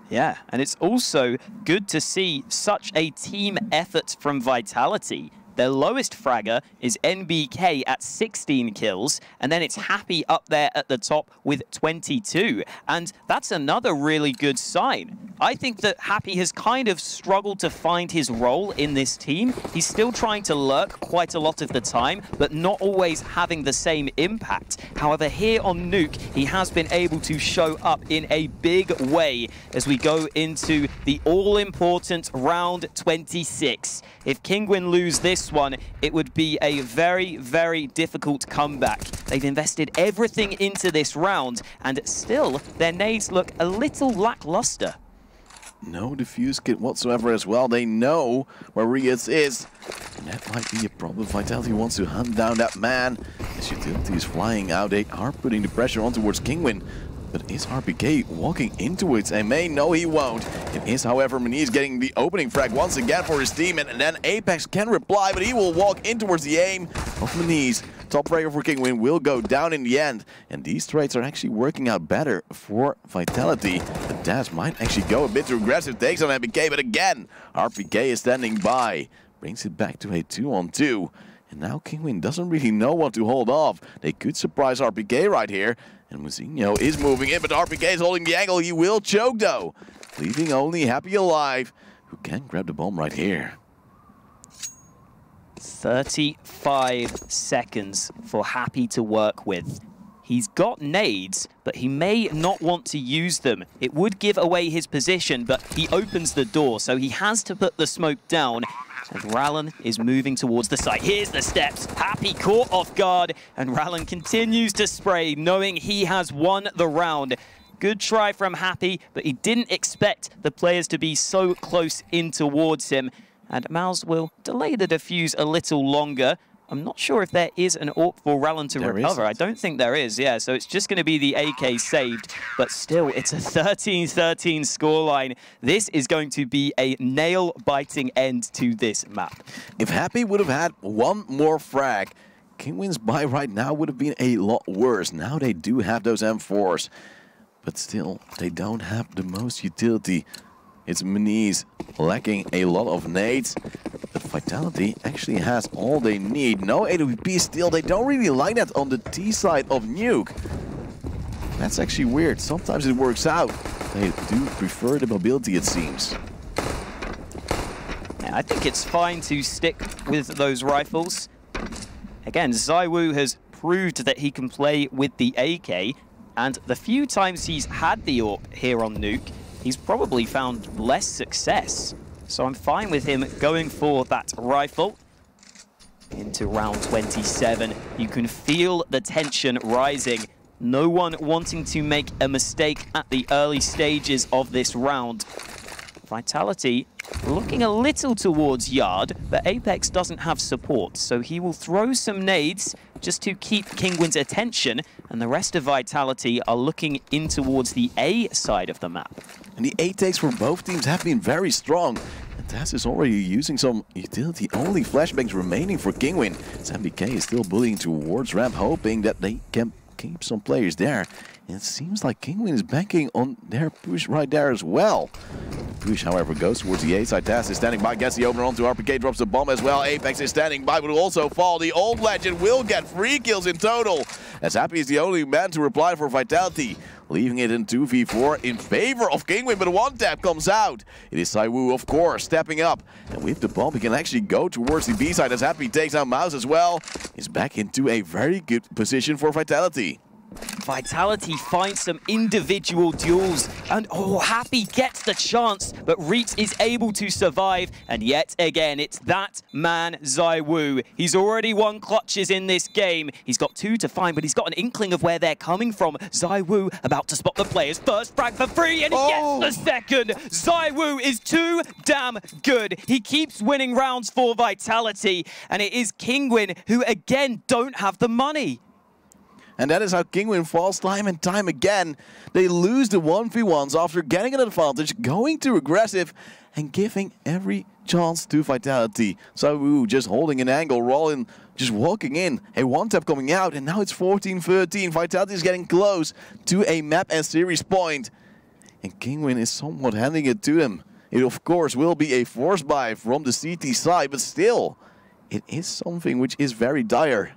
Yeah, and it's also good to see such a team effort from Vitality. Their lowest fragger is NBK at 16 kills, and then it's Happy up there at the top with 22. And that's another really good sign. I think that Happy has kind of struggled to find his role in this team. He's still trying to lurk quite a lot of the time, but not always having the same impact. However, here on Nuke, he has been able to show up in a big way as we go into the all-important round 26. If Kinguin lose this one, it would be a very, very difficult comeback. They've invested everything into this round, and still, their nades look a little lackluster. No diffuse kit whatsoever as well. They know where Rios is. And that might be a problem. Vitality wants to hunt down that man. As Utility is flying out, they are putting the pressure on towards Kinguin. But is RPK walking into it? And may no, he won't. It is, however, Maniz getting the opening frag once again for his team. And then Apex can reply, but he will walk in towards the aim of Maniz. Top fragger for Kinguin will go down in the end. And these trades are actually working out better for Vitality. The dash might actually go a bit too aggressive. Takes on MBK, but again, RPK is standing by. Brings it back to a 2-on-2. And now Kinguin doesn't really know what to hold off. They could surprise RPK right here. And Muzinho is moving in, but RPK is holding the angle. He will choke though, leaving only Happy alive, who can grab the bomb right here. 35 seconds for Happy to work with. He's got nades, but he may not want to use them. It would give away his position, but he opens the door, so he has to put the smoke down. And Rallen is moving towards the site. Here's the steps. Happy caught off guard, and Rallen continues to spray, knowing he has won the round. Good try from Happy, but he didn't expect the players to be so close in towards him. And Mouse will delay the defuse a little longer. I'm not sure if there is an AWP for Rallen to recover. I don't think there is, yeah. So it's just going to be the AK saved. But still, it's a 13-13 scoreline. This is going to be a nail-biting end to this map. If Happy would have had one more frag, Kinguin's buy right now would have been a lot worse. Now they do have those M4s. But still, they don't have the most utility. It's Maniz lacking a lot of nades. But Vitality actually has all they need. No AWP still. They don't really like that on the T side of Nuke. That's actually weird. Sometimes it works out. They do prefer the mobility, it seems. Yeah, I think it's fine to stick with those rifles. Again, ZywOo has proved that he can play with the AK. And the few times he's had the AWP here on Nuke, he's probably found less success. So I'm fine with him going for that rifle. Into round 27, you can feel the tension rising. No one wanting to make a mistake at the early stages of this round. Vitality looking a little towards Yard, but Apex doesn't have support, so he will throw some nades just to keep Kinguin's attention, and the rest of Vitality are looking in towards the A side of the map. And the A takes for both teams have been very strong. And Taz is already using some utility, only flashbangs remaining for Kinguin. MBK is still bullying towards ramp, hoping that they can keep some players there. And it seems like Kinguin is banking on their push right there as well. Push, however, goes towards the A side. Taz is standing by, gets the opener onto RPK, drops the bomb as well. Apex is standing by, but will also fall. The old legend will get 3 kills in total, as Happy is the only man to reply for Vitality, leaving it in 2v4 in favor of Kinguin, but one tap comes out. It is ZywOo, of course, stepping up. And with the bomb, he can actually go towards the B side, as Happy takes out Mouse as well. He's back into a very good position for Vitality. Vitality finds some individual duels, and Happy gets the chance, but Reet is able to survive, and yet again, it's that man, ZywOo. He's already won clutches in this game. He's got 2 to find, but he's got an inkling of where they're coming from. ZywOo about to spot the players. First frag for free, and he gets the second. ZywOo is too damn good. He keeps winning rounds for Vitality, and it is Kinguin who, again, don't have the money. And that is how Kinguin falls time and time again. They lose the 1v1s after getting an advantage, going too aggressive, and giving every chance to Vitality. ZywOo just holding an angle, Rollin just walking in, a one-tap coming out, and now it's 14-13. Vitality is getting close to a map and series point. And Kinguin is somewhat handing it to them. It, of course, will be a force buy from the CT side, but still, it is something which is very dire.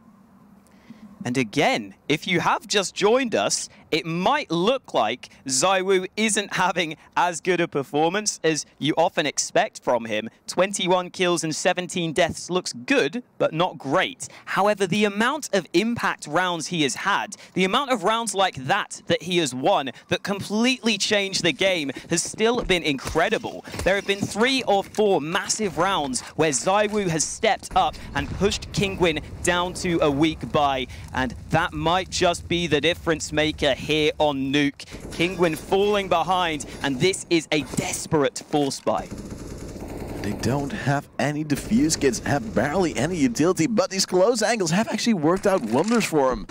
And again, if you have just joined us, it might look like ZywOo isn't having as good a performance as you often expect from him. 21 kills and 17 deaths looks good, but not great. However, the amount of impact rounds he has had, the amount of rounds like that he has won that completely changed the game has still been incredible. There have been 3 or 4 massive rounds where ZywOo has stepped up and pushed Kinguin down to a weak bye, and that might just be the difference maker here on Nuke. Kinguin falling behind, and this is a desperate force buy. They don't have any defuse kits, have barely any utility, but these close angles have actually worked out wonders for him.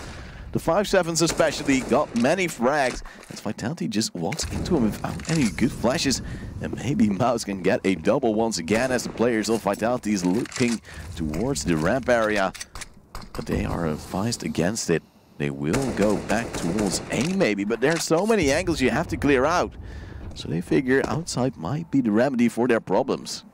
The 5-7s especially got many frags, as Vitality just walks into him without any good flashes. And maybe Mouse can get a double once again, as the players of Vitality is looking towards the ramp area. But they are advised against it. They will go back towards A maybe, but there's so many angles you have to clear out. So they figure outside might be the remedy for their problems.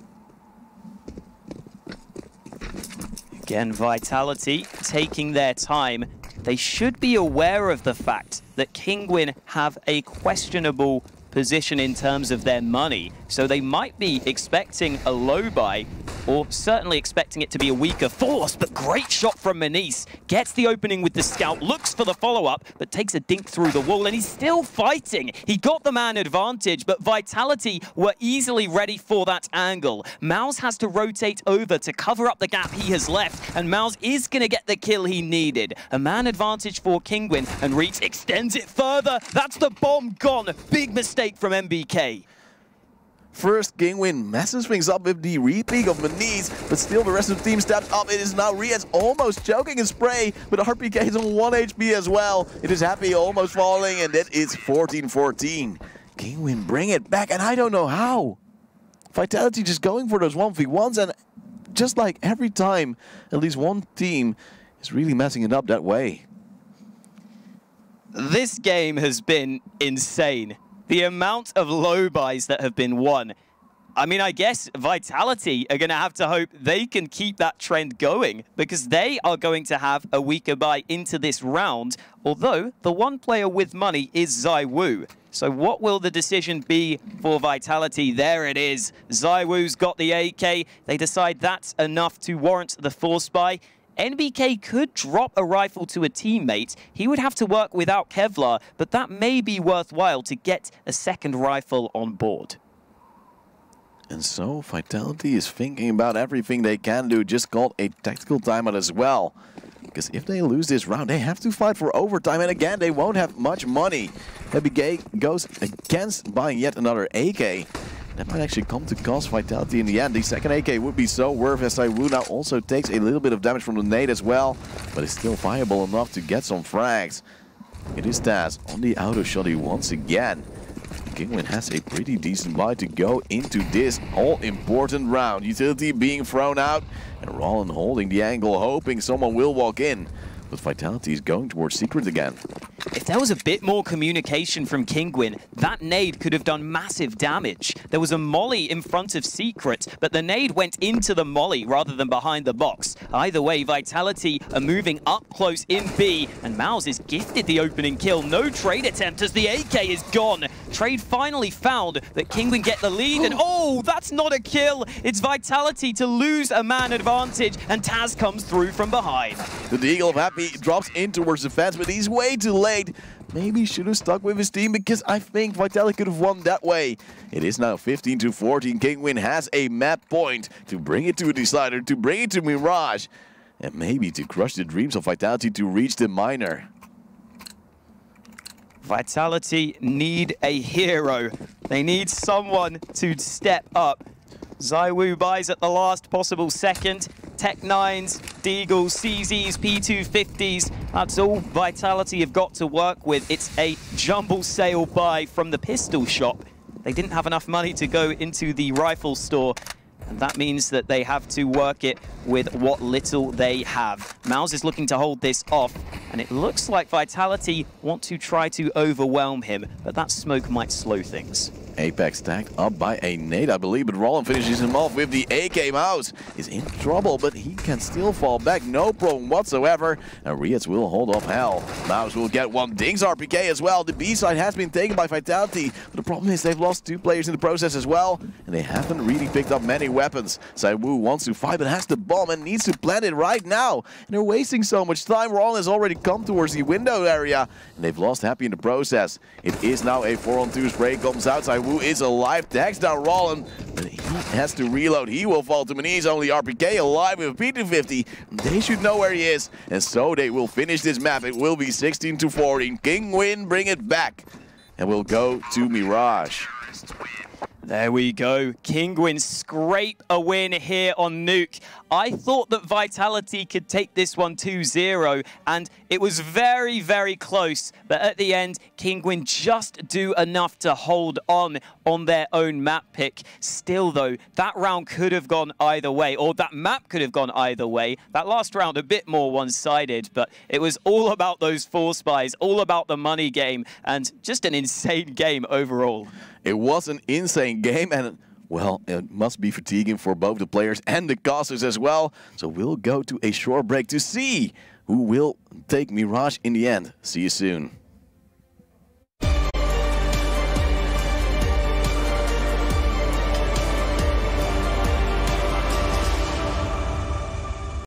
Again, Vitality taking their time. They should be aware of the fact that Kinguin have a questionable position in terms of their money. So they might be expecting a low buy, or certainly expecting it to be a weaker force, but great shot from Manise. Gets the opening with the scout, looks for the follow-up, but takes a dink through the wall, and he's still fighting. He got the man advantage, but Vitality were easily ready for that angle. Mouse has to rotate over to cover up the gap he has left, and Mouse is going to get the kill he needed. A man advantage for Kinguin, and Reach extends it further. That's the bomb gone. Big mistake from MBK. First, Kinguin messes things up with the repeat of Manise, but still the rest of the team steps up. It is now Riaz almost choking his spray, but RPK is on 1 HP as well. It is Happy almost falling, and that is 14-14. Kinguin bring it back, and I don't know how. Vitality just going for those 1v1s, and just like every time, at least one team is really messing it up that way. This game has been insane. The amount of low buys that have been won. I mean, I guess Vitality are going to have to hope they can keep that trend going, because they are going to have a weaker buy into this round, although the one player with money is ZywOo. So what will the decision be for Vitality? There it is. ZywOo's got the AK. They decide that's enough to warrant the force buy. NBK could drop a rifle to a teammate. He would have to work without Kevlar, but that may be worthwhile to get a second rifle on board. And so Vitality is thinking about everything they can do, just called a tactical timeout as well. Because if they lose this round, they have to fight for overtime, and again, they won't have much money. NBK goes against buying yet another AK. That might actually come to cost Vitality in the end. The second AK would be so worth, as ZywOo now also takes a little bit of damage from the nade as well, but is still viable enough to get some frags. It is Taz on the auto shotty once again. Kinguin has a pretty decent buy to go into this all-important round. Utility being thrown out, and Rollin holding the angle, hoping someone will walk in. But Vitality is going towards Secret again. If there was a bit more communication from Kinguin, that nade could have done massive damage. There was a molly in front of Secret, but the nade went into the molly rather than behind the box. Either way, Vitality are moving up close in B, and Mouse is gifted the opening kill. No trade attempt as the AK is gone. Trade finally found that Kinguin get the lead, and oh, that's not a kill. It's Vitality to lose a man advantage, and Taz comes through from behind. The Deagle of Happy drops in towards the fence, but he's way too late. Maybe he should have stuck with his team, because I think Vitality could have won that way. It is now 15-14. Kinguin has a map point to bring it to a decider, to bring it to Mirage, and maybe to crush the dreams of Vitality to reach the minor. Vitality need a hero. They need someone to step up. ZywOo buys at the last possible second. Tech-9s, Deagles, CZs, P250s. That's all Vitality have got to work with. It's a jumble sale buy from the pistol shop. They didn't have enough money to go into the rifle store, and that means that they have to work it with what little they have. Mouse is looking to hold this off, and it looks like Vitality want to try to overwhelm him, but that smoke might slow things. Apex tagged up by a nade, I believe, but Roland finishes him off with the AK. Mouse is in trouble, but he can still fall back, no problem whatsoever. And Rietz will hold off Hell. Mouse will get one Dings RPK as well. The B side has been taken by Vitality, but the problem is they've lost 2 players in the process as well, and they haven't really picked up many weapons. ZywOo wants to fight, but has the bomb and needs to plant it right now. And they're wasting so much time. Roland has already come towards the window area, and they've lost Happy in the process. It is now a 4-on-2 spray, comes out. ZywOo is alive, tags down Roland, but he has to reload. He will fall to knees. Only RPK alive with a P250. They should know where he is, and so they will finish this map. It will be 16-14. Kinguin bring it back, and we'll go to Mirage. There we go. Kinguin scrape a win here on Nuke. I thought that Vitality could take this one 2-0, and it was very, very close. But at the end, Kinguin just do enough to hold on their own map pick. Still, though, that round could have gone either way, or that map could have gone either way. That last round a bit more one-sided, but it was all about those 4 spies, all about the money game, and just an insane game overall. It was an insane game, and well, it must be fatiguing for both the players and the casters as well. So we'll go to a short break to see who will take Mirage in the end. See you soon.